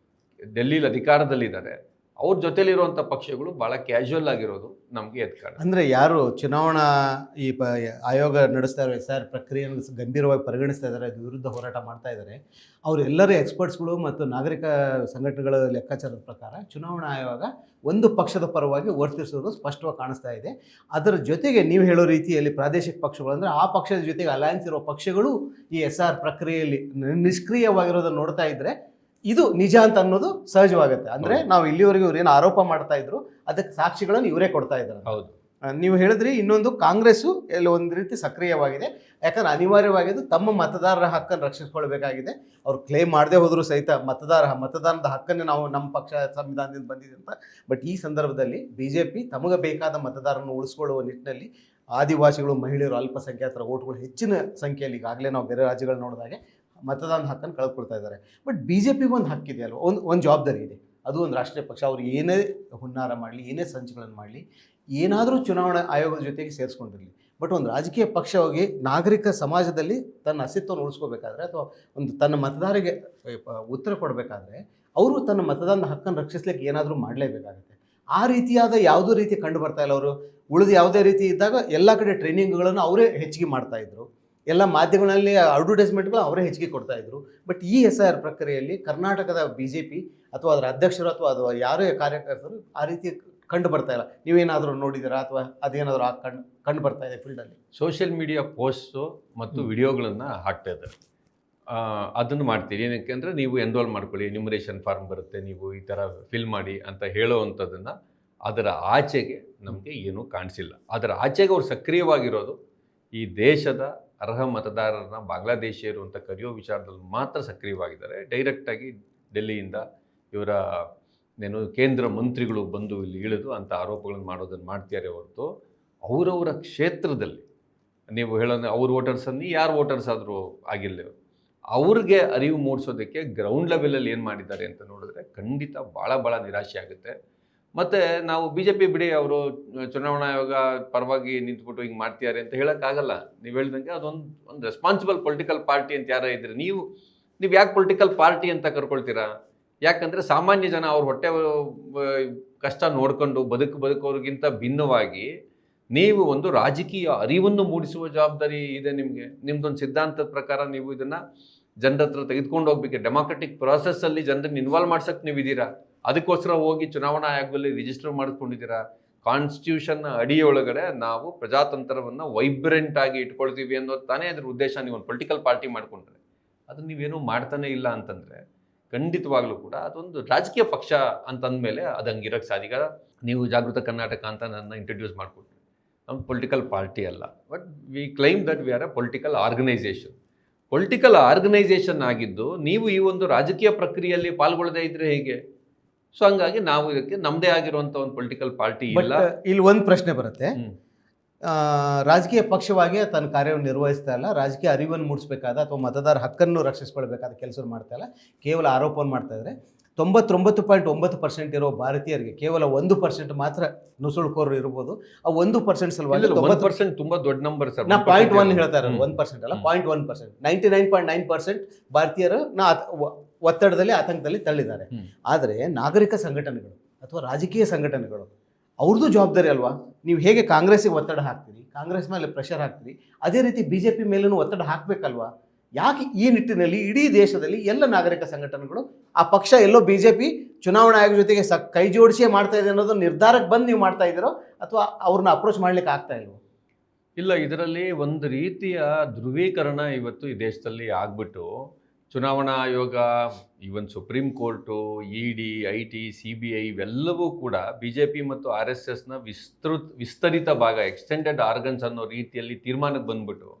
ಡೆಲ್ಲಿಲಿ ಅಧಿಕಾರದಲ್ಲಿದ್ದಾರೆ ಅವ್ರ ಜೊತೆಲಿರುವಂಥ ಪಕ್ಷಗಳು ಭಾಳ ಕ್ಯಾಶುವಲ್ ಆಗಿರೋದು ನಮಗೆ ಎದ್ಕಾಣ. ಅಂದರೆ ಯಾರು ಚುನಾವಣಾ ಈ ಆಯೋಗ ನಡೆಸ್ತಾ ಇರೋ SIR ಪ್ರಕ್ರಿಯೆಯನ್ನು ಗಂಭೀರವಾಗಿ ಪರಿಗಣಿಸ್ತಾ ಇದ್ದಾರೆ, ಅದು ವಿರುದ್ಧ ಹೋರಾಟ ಮಾಡ್ತಾ ಇದ್ದಾರೆ, ಅವರೆಲ್ಲರೂ ಎಕ್ಸ್ಪರ್ಟ್ಸ್ಗಳು ಮತ್ತು ನಾಗರಿಕ ಸಂಘಟನೆಗಳ ಲೆಕ್ಕಾಚಾರದ ಪ್ರಕಾರ ಚುನಾವಣಾ ಆಯೋಗ ಒಂದು ಪಕ್ಷದ ಪರವಾಗಿ ವರ್ತಿಸೋದು ಸ್ಪಷ್ಟವಾಗಿ ಕಾಣಿಸ್ತಾ ಇದೆ. ಅದರ ಜೊತೆಗೆ ನೀವು ಹೇಳೋ ರೀತಿಯಲ್ಲಿ ಪ್ರಾದೇಶಿಕ ಪಕ್ಷಗಳು ಅಂದರೆ ಆ ಪಕ್ಷದ ಜೊತೆಗೆ ಅಲಯನ್ಸ್ ಇರೋ ಪಕ್ಷಗಳು ಈ SIR ಪ್ರಕ್ರಿಯೆಯಲ್ಲಿ ನಿಷ್ಕ್ರಿಯವಾಗಿರೋದನ್ನು ನೋಡ್ತಾ ಇದ್ದರೆ ಇದು ನಿಜ ಅಂತ ಅನ್ನೋದು ಸಹಜವಾಗುತ್ತೆ. ಅಂದರೆ ನಾವು ಇಲ್ಲಿವರೆಗೂ ಇವ್ರು ಏನು ಆರೋಪ ಮಾಡ್ತಾ ಇದ್ರು ಅದಕ್ಕೆ ಸಾಕ್ಷಿಗಳನ್ನು ಇವರೇ ಕೊಡ್ತಾ ಇದ್ದಾರೆ. ಹೌದು, ನೀವು ಹೇಳಿದ್ರಿ. ಇನ್ನೊಂದು ಕಾಂಗ್ರೆಸ್ಸು ಎಲ್ಲ ಒಂದು ರೀತಿ ಸಕ್ರಿಯವಾಗಿದೆ. ಯಾಕಂದ್ರೆ ಅನಿವಾರ್ಯವಾಗಿದ್ದು ತಮ್ಮ ಮತದಾರರ ಹಕ್ಕನ್ನು ರಕ್ಷಿಸ್ಕೊಳ್ಬೇಕಾಗಿದೆ. ಅವ್ರು ಕ್ಲೇಮ್ ಮಾಡದೆ ಹೋದರೂ ಸಹಿತ ಮತದಾನದ ಹಕ್ಕನ್ನು ನಾವು ನಮ್ಮ ಪಕ್ಷ ಸಂವಿಧಾನದಿಂದ ಬಂದಿದೆ ಅಂತ. ಬಟ್ ಈ ಸಂದರ್ಭದಲ್ಲಿ BJP ತಮಗೆ ಬೇಕಾದ ಮತದಾರರನ್ನು ಉಳಿಸ್ಕೊಳ್ಳುವ ನಿಟ್ಟಿನಲ್ಲಿ ಆದಿವಾಸಿಗಳು, ಮಹಿಳೆಯರು, ಅಲ್ಪಸಂಖ್ಯಾತರ ಓಟ್ಗಳು ಹೆಚ್ಚಿನ ಸಂಖ್ಯೆಯಲ್ಲಿ ಈಗಾಗಲೇ ನಾವು ಬೇರೆ ರಾಜ್ಯಗಳು ನೋಡಿದಾಗೆ ಮತದಾನದ ಹಕ್ಕನ್ನು ಕಳೆದುಕೊಳ್ತಾ ಇದ್ದಾರೆ. ಬಟ್ BJPಗೂ ಒಂದು ಹಕ್ಕಿದೆ ಅಲ್ವ, ಒಂದು ಜವಾಬ್ದಾರಿ ಇದೆ. ಅದು ಒಂದು ರಾಷ್ಟ್ರೀಯ ಪಕ್ಷ. ಅವ್ರು ಏನೇ ಹುನ್ನಾರ ಮಾಡಲಿ, ಏನೇ ಸಂಚುಗಳನ್ನು ಮಾಡಲಿ, ಏನಾದರೂ ಚುನಾವಣಾ ಆಯೋಗದ ಜೊತೆಗೆ ಸೇರಿಸ್ಕೊಂಡಿರಲಿ, ಬಟ್ ಒಂದು ರಾಜಕೀಯ ಪಕ್ಷವಾಗಿ ನಾಗರಿಕ ಸಮಾಜದಲ್ಲಿ ತನ್ನ ಅಸ್ತಿತ್ವವನ್ನು ಉಳಿಸ್ಕೋಬೇಕಾದ್ರೆ ಅಥವಾ ಒಂದು ತನ್ನ ಮತದಾರರಿಗೆ ಉತ್ತರ ಕೊಡಬೇಕಾದ್ರೆ ಅವರು ತನ್ನ ಮತದಾನದ ಹಕ್ಕನ್ನು ರಕ್ಷಿಸ್ಲಿಕ್ಕೆ ಏನಾದರೂ ಮಾಡಲೇಬೇಕಾಗುತ್ತೆ. ಆ ರೀತಿಯಾದ ಯಾವುದೋ ರೀತಿ ಕಂಡು ಬರ್ತಾ ಇಲ್ಲ. ಅವರು ಉಳಿದು ಯಾವುದೇ ರೀತಿ ಇದ್ದಾಗ ಎಲ್ಲ ಕಡೆ ಟ್ರೈನಿಂಗ್ಗಳನ್ನು ಅವರೇ ಹೆಚ್ಚಿಗೆ ಮಾಡ್ತಾಯಿದ್ರು, ಎಲ್ಲ ಮಾಧ್ಯಮಗಳಲ್ಲಿ ಅಡ್ವರ್ಟೈಸ್ಮೆಂಟ್ಗಳು ಅವರೇ ಹೆಚ್ಚಿಗೆ ಕೊಡ್ತಾಯಿದ್ರು. ಬಟ್ ಈ SIR ಪ್ರಕ್ರಿಯೆಯಲ್ಲಿ ಕರ್ನಾಟಕದ BJP ಅಥವಾ ಅದರ ಅಧ್ಯಕ್ಷರು ಅಥವಾ ಅದು ಯಾರೇ ಕಾರ್ಯಕರ್ತರು ಆ ರೀತಿ ಕಂಡು ಬರ್ತಾ ಇಲ್ಲ. ನೀವೇನಾದರೂ ನೋಡಿದ್ದೀರಾ ಅಥವಾ ಅದೇನಾದರೂ ಕಂಡು ಬರ್ತಾ ಇದೆ ಫೀಲ್ಡಲ್ಲಿ? ಸೋಷಿಯಲ್ ಮೀಡಿಯಾ ಪೋಸ್ಟು ಮತ್ತು ವಿಡಿಯೋಗಳನ್ನು ಹಾಕ್ತಾ ಇದ್ದಾರೆ. ಅದನ್ನು ಮಾಡ್ತೀರಿ ಏನಕ್ಕೆ ಅಂದರೆ ನೀವು ಎನ್ರೋಲ್ ಮಾಡ್ಕೊಳ್ಳಿ, ನ್ಯೂಮರೇಷನ್ ಫಾರ್ಮ್ ಬರುತ್ತೆ, ನೀವು ಈ ಥರ ಫಿಲ್ ಮಾಡಿ ಅಂತ ಹೇಳೋವಂಥದ್ದನ್ನು ಅದರ ಆಚೆಗೆ ನಮಗೆ ಏನೂ ಕಾಣಿಸಿಲ್ಲ. ಅದರ ಆಚೆಗೆ ಅವ್ರು ಸಕ್ರಿಯವಾಗಿರೋದು ಈ ದೇಶದ ಅರ್ಹ ಮತದಾರರನ್ನ ಬಾಂಗ್ಲಾದೇಶಿಯರು ಅಂತ ಕರೆಯೋ ವಿಚಾರದಲ್ಲಿ ಮಾತ್ರ ಸಕ್ರಿಯವಾಗಿದ್ದಾರೆ. ಡೈರೆಕ್ಟಾಗಿ ಡೆಲ್ಲಿಯಿಂದ ಇವರ ಕೇಂದ್ರ ಮಂತ್ರಿಗಳು ಬಂದು ಇಲ್ಲಿ ಇಳಿದು ಅಂಥ ಆರೋಪಗಳನ್ನು ಮಾಡೋದನ್ನು ಮಾಡ್ತಾರೆ ಹೊರತು ಅವರವರ ಕ್ಷೇತ್ರದಲ್ಲಿ ನೀವು ಹೇಳೋದು ಅವ್ರ ವೋಟರ್ಸನ್ನು ಯಾರು ವೋಟರ್ಸ್ ಆದರೂ ಆಗಿಲ್ಲ, ಅವ್ರಿಗೆ ಅರಿವು ಮೂಡಿಸೋದಕ್ಕೆ ಗ್ರೌಂಡ್ ಲೆವೆಲಲ್ಲಿ ಏನು ಮಾಡಿದ್ದಾರೆ ಅಂತ ನೋಡಿದ್ರೆ ಖಂಡಿತ ಭಾಳ ನಿರಾಶೆ ಆಗುತ್ತೆ. ಮತ್ತು ನಾವು BJP ಬಿಡಿ, ಅವರು ಚುನಾವಣಾ ಆಯೋಗ ಪರವಾಗಿ ನಿಂತ್ಬಿಟ್ಟು ಹಿಂಗೆ ಮಾಡ್ತಿದ್ದಾರೆ ಅಂತ ಹೇಳೋಕ್ಕಾಗಲ್ಲ. ನೀವು ಹೇಳ್ದಂಗೆ ಅದೊಂದು ರೆಸ್ಪಾನ್ಸಿಬಲ್ ಪೊಲಿಟಿಕಲ್ ಪಾರ್ಟಿ ಅಂತ ಯಾರೋ ಇದ್ರೆ ನೀವು ಯಾಕೆ ಪೊಲಿಟಿಕಲ್ ಪಾರ್ಟಿ ಅಂತ ಕರ್ಕೊಳ್ತೀರಾ? ಯಾಕಂದರೆ ಸಾಮಾನ್ಯ ಜನ ಅವ್ರ ಹೊಟ್ಟೆ ಕಷ್ಟ ನೋಡ್ಕೊಂಡು ಬದುಕೋರಿಗಿಂತ ಭಿನ್ನವಾಗಿ ನೀವು ಒಂದು ರಾಜಕೀಯ ಅರಿವನ್ನು ಮೂಡಿಸುವ ಜವಾಬ್ದಾರಿ ಇದೆ ನಿಮಗೆ. ನಿಮ್ಮದೊಂದು ಸಿದ್ಧಾಂತದ ಪ್ರಕಾರ ನೀವು ಇದನ್ನು ಜನರ ಹತ್ರ ತೆಗೆದುಕೊಂಡು ಹೋಗ್ಬೇಕು. ಡೆಮಾಕ್ರೆಟಿಕ್ ಪ್ರಾಸೆಸ್ಸಲ್ಲಿ ಜನರನ್ನ ಇನ್ವಾಲ್ವ್ ಮಾಡ್ಸೋಕ್ಕೆ ನೀವಿದ್ದೀರಾ. ಅದಕ್ಕೋಸ್ಕರ ಹೋಗಿ ಚುನಾವಣಾ ಆಯೋಗದಲ್ಲಿ ರಿಜಿಸ್ಟರ್ ಮಾಡಿಕೊಂಡಿದ್ದೀರಾ. ಕಾನ್ಸ್ಟಿಟ್ಯೂಷನ್ ಅಡಿಯೊಳಗಡೆ ನಾವು ಪ್ರಜಾತಂತ್ರವನ್ನು ವೈಬ್ರೆಂಟ್ ಆಗಿ ಇಟ್ಕೊಳ್ತೀವಿ ಅನ್ನೋದು ತಾನೇ ಅದ್ರ ಉದ್ದೇಶ. ನೀವು ಒಂದು ಪೊಲಿಟಿಕಲ್ ಪಾರ್ಟಿ ಮಾಡಿಕೊಂಡ್ರೆ ಅದನ್ನು ನೀವೇನೂ ಮಾಡ್ತಾನೆ ಇಲ್ಲ ಅಂತಂದರೆ ಖಂಡಿತವಾಗ್ಲೂ ಕೂಡ ಅದೊಂದು ರಾಜಕೀಯ ಪಕ್ಷ ಅಂತಂದಮೇಲೆ ಅದು ಹಂಗಿರೋಕ್ಕೆ ಸಾಧ್ಯ. ನೀವು ಜಾಗೃತ ಕರ್ನಾಟಕ ಅಂತ ನನ್ನ ಇಂಟ್ರಡ್ಯೂಸ್ ಮಾಡಿಕೊಟ್ರಿ. ನಮ್ಮ ಪೊಲಿಟಿಕಲ್ ಪಾರ್ಟಿ ಅಲ್ಲ, but we claim that we are a political organisation. Political organisation ಆಗಿದ್ದು ನೀವು ಈ ಒಂದು ರಾಜಕೀಯ ಪ್ರಕ್ರಿಯೆಯಲ್ಲಿ ಪಾಲ್ಗೊಳ್ಳದೇ ಇದ್ರೆ ಹೇಗೆ? ಸೊ ಹಂಗಾಗಿ ನಾವು ಇದಕ್ಕೆ ನಮ್ಮದೇ ಆಗಿರುವಂಥ ಒಂದು ಪೊಲಿಟಿಕಲ್ ಪಾರ್ಟಿ ಇಲ್ಲ. ಇಲ್ಲಿ ಒಂದು ಪ್ರಶ್ನೆ ಬರುತ್ತೆ. ರಾಜಕೀಯ ಪಕ್ಷವಾಗಿ ತನ್ನ ಕಾರ್ಯವನ್ನು ನಿರ್ವಹಿಸ್ತಾ ಇಲ್ಲ, ರಾಜಕೀಯ ಅರಿವನ್ನು ಮೂಡಿಸಬೇಕಾದ ಅಥವಾ ಮತದಾರ ಹಕ್ಕನ್ನು ರಕ್ಷಿಸ್ಕೊಳ್ಬೇಕಾದ ಕೆಲಸ ಮಾಡ್ತಾ ಇಲ್ಲ, ಕೇವಲ ಆರೋಪವನ್ನು ಮಾಡ್ತಾ ಇದ್ದಾರೆ. 99.9% ಇರೋ ಭಾರತೀಯರಿಗೆ ಕೇವಲ 1% ಮಾತ್ರ ನುಸುಳುಕೋರು ಇರ್ಬೋದು. ಆ 1% ಸಲುವಾಗಿ 1% ತುಂಬಾ ದೊಡ್ಡ ನಂಬರ್ ಸರ್. ನಾ 0.1 ಹೇಳ್ತಾ ಇರೋದು, 1% ಅಲ್ಲ, 0.1%. 99.9% ಭಾರತೀಯರು ಒತ್ತಡದಲ್ಲಿ, ಆತಂಕದಲ್ಲಿ ತಳ್ಳಿದ್ದಾರೆ. ಆದರೆ ನಾಗರಿಕ ಸಂಘಟನೆಗಳು ಅಥವಾ ರಾಜಕೀಯ ಸಂಘಟನೆಗಳು ಅವ್ರದ್ದು ಜವಾಬ್ದಾರಿ ಅಲ್ವಾ? ನೀವು ಹೇಗೆ ಕಾಂಗ್ರೆಸ್ಸಿಗೆ ಒತ್ತಡ ಹಾಕ್ತೀರಿ, ಕಾಂಗ್ರೆಸ್ ಮೇಲೆ ಪ್ರೆಷರ್ ಹಾಕ್ತೀರಿ, ಅದೇ ರೀತಿ BJP ಮೇಲೂ ಒತ್ತಡ ಹಾಕಬೇಕಲ್ವಾ? ಯಾಕೆ ಈ ನಿಟ್ಟಿನಲ್ಲಿ ಇಡೀ ದೇಶದಲ್ಲಿ ಎಲ್ಲ ನಾಗರಿಕ ಸಂಘಟನೆಗಳು ಆ ಪಕ್ಷ ಎಲ್ಲೋ BJP ಚುನಾವಣಾ ಆಯೋಗ ಜೊತೆಗೆ ಕೈ ಜೋಡಿಸಿಯೇ ಮಾಡ್ತಾ ಇದೆ ಅನ್ನೋದು ನಿರ್ಧಾರಕ್ಕೆ ಬಂದು ನೀವು ಮಾಡ್ತಾ ಇದ್ದೀರೋ ಅಥವಾ ಅವ್ರನ್ನ ಅಪ್ರೋಚ್ ಮಾಡ್ಲಿಕ್ಕೆ ಆಗ್ತಾ ಇಲ್ವೋ? ಇಲ್ಲ, ಇದರಲ್ಲಿ ಒಂದು ರೀತಿಯ ಧ್ರುವೀಕರಣ ಇವತ್ತು ಈ ದೇಶದಲ್ಲಿ ಆಗ್ಬಿಟ್ಟು ಚುನಾವಣಾ ಆಯೋಗ, even supreme court, ED, IT, CBI ಇವೆಲ್ಲವೂ ಕೂಡ BJP ಮತ್ತು RSSನ ವಿಸ್ತರಿತ ಭಾಗ, ಎಕ್ಸ್ಟೆಂಡೆಡ್ ಆರ್ಗನ್ಸ್ ಅನ್ನೋ ರೀತಿಯಲ್ಲಿ ತೀರ್ಮಾನಕ್ಕೆ ಬಂದ್ಬಿಟ್ಟು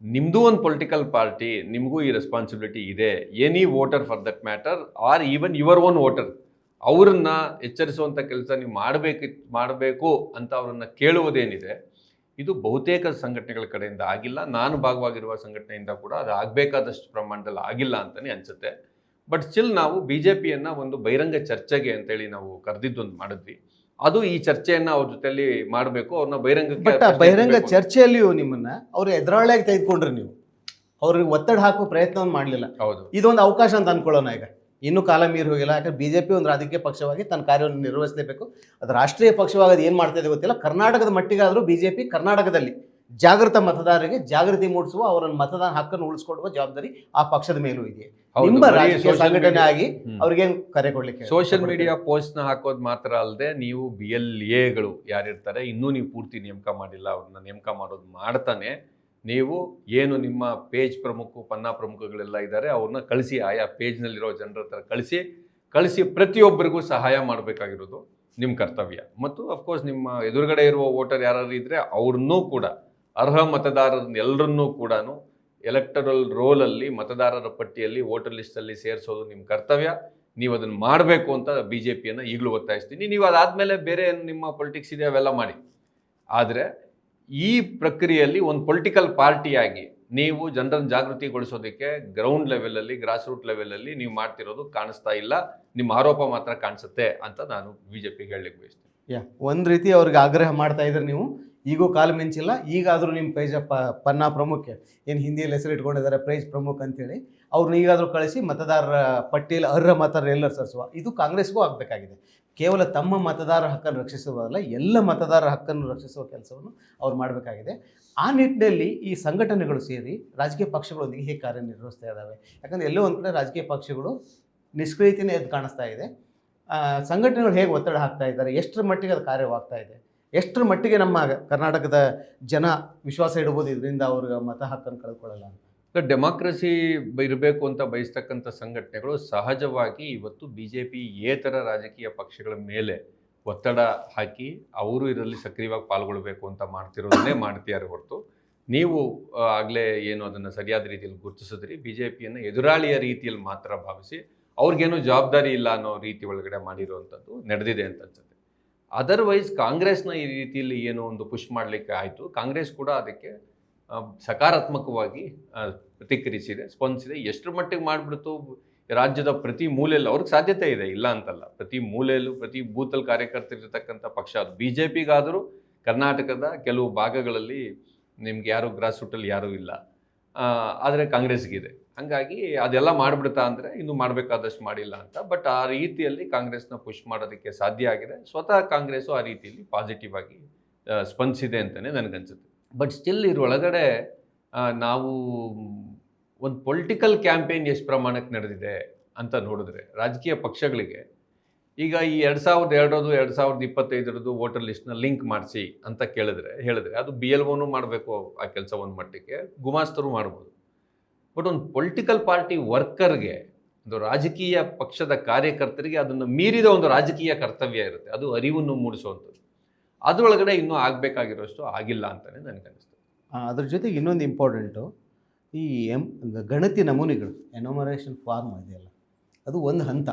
ನಿಮ್ಮದು ಒಂದು ಪೊಲಿಟಿಕಲ್ ಪಾರ್ಟಿ, ನಿಮಗೂ ಈ ರೆಸ್ಪಾನ್ಸಿಬಿಲಿಟಿ ಇದೆ, any voter for that matter or even your own voter, ಅವರನ್ನು ಎಚ್ಚರಿಸುವಂಥ ಕೆಲಸ ನೀವು ಮಾಡಬೇಕು ಅಂತ ಅವರನ್ನು ಕೇಳುವುದೇನಿದೆ, ಇದು ಬಹುತೇಕ ಸಂಘಟನೆಗಳ ಕಡೆಯಿಂದ ಆಗಿಲ್ಲ. ನಾನು ಭಾಗವಾಗಿರುವ ಸಂಘಟನೆಯಿಂದ ಕೂಡ ಅದು ಆಗಬೇಕಾದಷ್ಟು ಪ್ರಮಾಣದಲ್ಲಿ ಆಗಿಲ್ಲ ಅಂತಲೇ ಅನಿಸುತ್ತೆ. ಬಟ್ ಸ್ಟಿಲ್ ನಾವು BJPಯನ್ನು ಒಂದು ಬಹಿರಂಗ ಚರ್ಚೆಗೆ ಅಂತೇಳಿ ನಾವು ಕರೆದಿದ್ದೊಂದು ಮಾಡಿದ್ವಿ. ಅದು ಈ ಚರ್ಚೆಯನ್ನು ಅವ್ರ ಜೊತೆಯಲ್ಲಿ ಮಾಡಬೇಕು, ಅವ್ರನ್ನ ಬಹಿರಂಗ ಚರ್ಚೆಯಲ್ಲಿಯೂ ನಿಮ್ಮನ್ನ ಅವ್ರು ಎದುರಾಳಿಯಾಗಿ ತೆಗೆದುಕೊಂಡ್ರಿ, ನೀವು ಅವ್ರಿಗೆ ಒತ್ತಡ ಹಾಕುವ ಪ್ರಯತ್ನವನ್ನು ಮಾಡಲಿಲ್ಲ. ಹೌದು, ಇದೊಂದು ಅವಕಾಶ ಅಂತ ಅನ್ಕೊಳ್ಳೋಣ. ಈಗ ಇನ್ನೂ ಕಾಲ ಮೀರಿ ಹೋಗಿಲ್ಲ, ಯಾಕಂದ್ರೆ BJP ಒಂದು ರಾಜಕೀಯ ಪಕ್ಷವಾಗಿ ತನ್ನ ಕಾರ್ಯವನ್ನು ನಿರ್ವಹಿಸಲೇಬೇಕು. ಅದು ರಾಷ್ಟ್ರೀಯ ಪಕ್ಷವಾಗಿ ಅದು ಏನು ಮಾಡ್ತಾ ಇದೆ ಗೊತ್ತಿಲ್ಲ. ಕರ್ನಾಟಕದ ಮಟ್ಟಿಗಾದರೂ BJP ಕರ್ನಾಟಕದಲ್ಲಿ ಜಾಗೃತ ಮತದಾರರಿಗೆ ಜಾಗೃತಿ ಮೂಡಿಸುವ, ಅವರನ್ನು ಮತದಾನ ಹಕ್ಕನ್ನು ಉಳಿಸ್ಕೊಡುವ ಜವಾಬ್ದಾರಿ ಆ ಪಕ್ಷದ ಮೇಲೂ ಇದೆ. ನಿಮ್ಮ ರಾಜಕೀಯ ಸಂಘಟನೆ ಆಗಿ ಅವ್ರಿಗೆ ಕರೆ ಕೊಡ್ಲಿಕ್ಕೆ ಸೋಷಿಯಲ್ ಮೀಡಿಯಾ ಪೋಸ್ಟ್ನ ಹಾಕೋದು ಮಾತ್ರ ಅಲ್ಲದೆ, ನೀವು BLAಗಳು ಯಾರಿರ್ತಾರೆ ಇನ್ನೂ ನೀವು ಪೂರ್ತಿ ನೇಮಕ ಮಾಡಿಲ್ಲ, ಅವ್ರನ್ನ ನೇಮಕ ಮಾಡೋದು ಮಾಡ್ತಾನೆ. ನೀವು ಏನು ನಿಮ್ಮ ಪೇಜ್ ಪ್ರಮುಖ ಪನ್ನಾ ಪ್ರಮುಖಗಳೆಲ್ಲ ಇದ್ದಾರೆ, ಅವ್ರನ್ನ ಕಳಿಸಿ, ಆಯಾ ಪೇಜ್ನಲ್ಲಿರೋ ಜನರ ಹತ್ರ ಕಳಿಸಿ ಪ್ರತಿಯೊಬ್ಬರಿಗೂ ಸಹಾಯ ಮಾಡಬೇಕಾಗಿರೋದು ನಿಮ್ಮ ಕರ್ತವ್ಯ. ಮತ್ತು ಅಫ್ಕೋರ್ಸ್ ನಿಮ್ಮ ಎದುರುಗಡೆ ಇರುವ ವೋಟರ್ ಯಾರು ಇದ್ದರೆ ಅವ್ರನ್ನೂ ಕೂಡ, ಅರ್ಹ ಮತದಾರರನ್ನ ಎಲ್ಲರನ್ನೂ ಕೂಡ ಎಲೆಕ್ಟರಲ್ ರೋಲಲ್ಲಿ, ಮತದಾರರ ಪಟ್ಟಿಯಲ್ಲಿ, ವೋಟರ್ ಲಿಸ್ಟಲ್ಲಿ ಸೇರಿಸೋದು ನಿಮ್ಮ ಕರ್ತವ್ಯ. ನೀವು ಅದನ್ನು ಮಾಡಬೇಕು ಅಂತ BJPಯನ್ನು ಈಗಲೂ ಒತ್ತಾಯಿಸ್ತೀನಿ. ನೀವು ಅದಾದಮೇಲೆ ಬೇರೆ ನಿಮ್ಮ ಪೊಲಿಟಿಕ್ಸ್ ಇದೆ ಅವೆಲ್ಲ ಮಾಡಿ, ಆದರೆ ಈ ಪ್ರಕ್ರಿಯೆಯಲ್ಲಿ ಒಂದು ಪೊಲಿಟಿಕಲ್ ಪಾರ್ಟಿಯಾಗಿ ನೀವು ಜನರನ್ನು ಜಾಗೃತಿಗೊಳಿಸೋದಕ್ಕೆ ಗ್ರೌಂಡ್ ಲೆವೆಲಲ್ಲಿ, ಗ್ರಾಸ್ ರೂಟ್ ಲೆವೆಲಲ್ಲಿ ನೀವು ಮಾಡ್ತಿರೋದು ಕಾಣಿಸ್ತಾ ಇಲ್ಲ. ನಿಮ್ಮ ಆರೋಪ ಮಾತ್ರ ಕಾಣಿಸುತ್ತೆ ಅಂತ ನಾನು BJPಗೆ ಹೇಳಲಿಕ್ಕೆ ಬಯಸ್ತೀನಿ. ಒಂದು ರೀತಿ ಅವ್ರಿಗೆ ಆಗ್ರಹ ಮಾಡ್ತಾ ಇದ್ರೆ ನೀವು ಈಗೂ ಕಾಲು ಮಿಂಚಿಲ್ಲ. ಈಗಾದರೂ ನಿಮ್ಮ ಪೇಜ್ ಪನ್ನಾ ಪ್ರಮುಖ ಏನು ಹಿಂದಿಯಲ್ಲಿ ಹೆಸರು ಇಟ್ಕೊಂಡಿದ್ದಾರೆ ಪ್ರೈಜ್ ಪ್ರಮುಖ ಅಂತೇಳಿ, ಅವ್ರನ್ನ ಈಗಾದರೂ ಕಳಿಸಿ ಮತದಾರರ ಪಟ್ಟಿಯಲ್ಲಿ ಅರ್ಹ ಮತದಾರರು ಎಲ್ಲರೂ ಸೇರಿಸುವ, ಇದು ಕಾಂಗ್ರೆಸ್ಗೂ ಆಗಬೇಕಾಗಿದೆ. ಕೇವಲ ತಮ್ಮ ಮತದಾರರ ಹಕ್ಕನ್ನು ರಕ್ಷಿಸುವುದಲ್ಲ, ಎಲ್ಲ ಮತದಾರರ ಹಕ್ಕನ್ನು ರಕ್ಷಿಸುವ ಕೆಲಸವನ್ನು ಅವ್ರು ಮಾಡಬೇಕಾಗಿದೆ. ಆ ನಿಟ್ಟಿನಲ್ಲಿ ಈ ಸಂಘಟನೆಗಳು ಸೇರಿ ರಾಜಕೀಯ ಪಕ್ಷಗಳೊಂದಿಗೆ ಹೇಗೆ ಕಾರ್ಯನಿರ್ವಹಿಸ್ತಾ ಇದ್ದಾವೆ? ಯಾಕಂದರೆ ಎಲ್ಲೋ ಒಂದು ಕಡೆ ರಾಜಕೀಯ ಪಕ್ಷಗಳು ನಿಷ್ಕ್ರಿಯತೆಯೇ ಎದ್ದು ಕಾಣಿಸ್ತಾ ಇದೆ. ಸಂಘಟನೆಗಳು ಹೇಗೆ ಒತ್ತಡ ಹಾಕ್ತಾ ಇದ್ದಾರೆ, ಎಷ್ಟರ ಮಟ್ಟಿಗೆ ಅದು ಕಾರ್ಯವಾಗ್ತಾ ಇದೆ, ಎಷ್ಟರ ಮಟ್ಟಿಗೆ ನಮ್ಮ ಕರ್ನಾಟಕದ ಜನ ವಿಶ್ವಾಸ ಇಡ್ಬೋದು ಇದರಿಂದ ಅವ್ರಿಗೆ ಮತ ಹಕ್ಕನ್ನು ಕಳ್ಕೊಳ್ಳಲ್ಲ ಅಂತ? ಡೆಮಾಕ್ರಸಿ ಇರಬೇಕು ಅಂತ ಬಯಸ್ತಕ್ಕಂಥ ಸಂಘಟನೆಗಳು ಸಹಜವಾಗಿ ಇವತ್ತು BJP ಏತರ ರಾಜಕೀಯ ಪಕ್ಷಗಳ ಮೇಲೆ ಒತ್ತಡ ಹಾಕಿ ಅವರು ಇದರಲ್ಲಿ ಸಕ್ರಿಯವಾಗಿ ಪಾಲ್ಗೊಳ್ಬೇಕು ಅಂತ ಮಾಡ್ತಿರೋದನ್ನೇ ಮಾಡ್ತಿದ್ದಾರೆ ಹೊರತು, ನೀವು ಆಗಲೇ ಏನು ಅದನ್ನು ಸರಿಯಾದ ರೀತಿಯಲ್ಲಿ ಗುರುತಿಸಿದ್ರಿ, BJPಯನ್ನು ಎದುರಾಳಿಯ ರೀತಿಯಲ್ಲಿ ಮಾತ್ರ ಭಾವಿಸಿ ಅವ್ರಿಗೇನು ಜವಾಬ್ದಾರಿ ಇಲ್ಲ ಅನ್ನೋ ರೀತಿ ಒಳಗಡೆ ಮಾಡಿರುವಂಥದ್ದು ನಡೆದಿದೆ ಅಂತ ಅನ್ಸುತ್ತೆ. ಅದರ್ವೈಸ್ ಕಾಂಗ್ರೆಸ್ನ ಈ ರೀತಿಯಲ್ಲಿ ಏನೋ ಒಂದು ಪುಷ್ ಮಾಡಲಿಕ್ಕೆ ಆಯಿತು. ಕಾಂಗ್ರೆಸ್ ಕೂಡ ಅದಕ್ಕೆ ಸಕಾರಾತ್ಮಕವಾಗಿ ಪ್ರತಿಕ್ರಿಯಿಸಿದೆ, ಸ್ಪಂದಿಸಿದೆ. ಎಷ್ಟರ ಮಟ್ಟಿಗೆ ಮಾಡಿಬಿಡ್ತು, ರಾಜ್ಯದ ಪ್ರತಿ ಮೂಲೆಯಲ್ಲೂ ಅವ್ರಿಗೆ ಸಾಧ್ಯತೆ ಇದೆ, ಇಲ್ಲ ಅಂತಲ್ಲ, ಪ್ರತಿ ಮೂಲೆಯಲ್ಲೂ ಪ್ರತಿ ಬೂತಲ್ಲಿ ಕಾರ್ಯಕರ್ತರಿರ್ತಕ್ಕಂಥ ಪಕ್ಷ ಅದು. BJPಗಾದರೂ ಕರ್ನಾಟಕದ ಕೆಲವು ಭಾಗಗಳಲ್ಲಿ ನಿಮ್ಗೆ ಯಾರು ಗ್ರಾಸ್ ರೂಟಲ್ಲಿ ಯಾರೂ ಇಲ್ಲ, ಆದರೆ ಕಾಂಗ್ರೆಸ್ಗಿದೆ. ಹಾಗಾಗಿ ಅದೆಲ್ಲ ಮಾಡಿಬಿಡ್ತಾ ಅಂದರೆ ಇನ್ನೂ ಮಾಡಬೇಕಾದಷ್ಟು ಮಾಡಿಲ್ಲ ಅಂತ. ಬಟ್ ಆ ರೀತಿಯಲ್ಲಿ ಕಾಂಗ್ರೆಸ್ನ ಪುಷ್ ಮಾಡೋದಕ್ಕೆ ಸಾಧ್ಯ ಆಗಿದೆ. ಸ್ವತಃ ಕಾಂಗ್ರೆಸ್ಸು ಆ ರೀತಿಯಲ್ಲಿ ಪಾಸಿಟಿವ್ ಆಗಿ ಸ್ಪಂದಿಸಿದೆ ಅಂತಲೇ ನನಗನ್ಸುತ್ತೆ. ಬಟ್ ಸ್ಟಿಲ್ ಇದ್ರೊಳಗಡೆ ನಾವು ಒಂದು ಪೊಲಿಟಿಕಲ್ ಕ್ಯಾಂಪೇನ್ ಎಷ್ಟು ಪ್ರಮಾಣಕ್ಕೆ ನಡೆದಿದೆ ಅಂತ ನೋಡಿದ್ರೆ, ರಾಜಕೀಯ ಪಕ್ಷಗಳಿಗೆ ಈಗ ಈ 2002 2025 ವೋಟರ್ ಲಿಸ್ಟ್ನ ಲಿಂಕ್ ಮಾಡಿಸಿ ಅಂತ ಹೇಳಿದ್ರೆ ಅದು BLOನೂ ಮಾಡಬೇಕು ಆ ಕೆಲಸ ಒಂದು ಮಟ್ಟಕ್ಕೆ, ಗುಮಾಸ್ತರು ಮಾಡ್ಬೋದು. ಬಟ್ ಒಂದು ಪೊಲಿಟಿಕಲ್ ಪಾರ್ಟಿ ವರ್ಕರ್ಗೆ, ಒಂದು ರಾಜಕೀಯ ಪಕ್ಷದ ಕಾರ್ಯಕರ್ತರಿಗೆ ಅದನ್ನು ಮೀರಿದ ಒಂದು ರಾಜಕೀಯ ಕರ್ತವ್ಯ ಇರುತ್ತೆ, ಅದು ಅರಿವನ್ನು ಮೂಡಿಸುವಂಥದ್ದು. ಅದರೊಳಗಡೆ ಇನ್ನೂ ಆಗಬೇಕಾಗಿರೋಷ್ಟು ಆಗಿಲ್ಲ ಅಂತಲೇ ನನಗನ್ನಿಸ್ತದೆ. ಅದ್ರ ಜೊತೆಗೆ ಇನ್ನೊಂದು ಇಂಪಾರ್ಟೆಂಟು, ಈ ಗಣತಿ ನಮೂನೆಗಳು, ಎನೋಮರೇಷನ್ ಫಾರ್ಮ್ ಇದೆಯಲ್ಲ, ಅದು ಒಂದು ಹಂತ.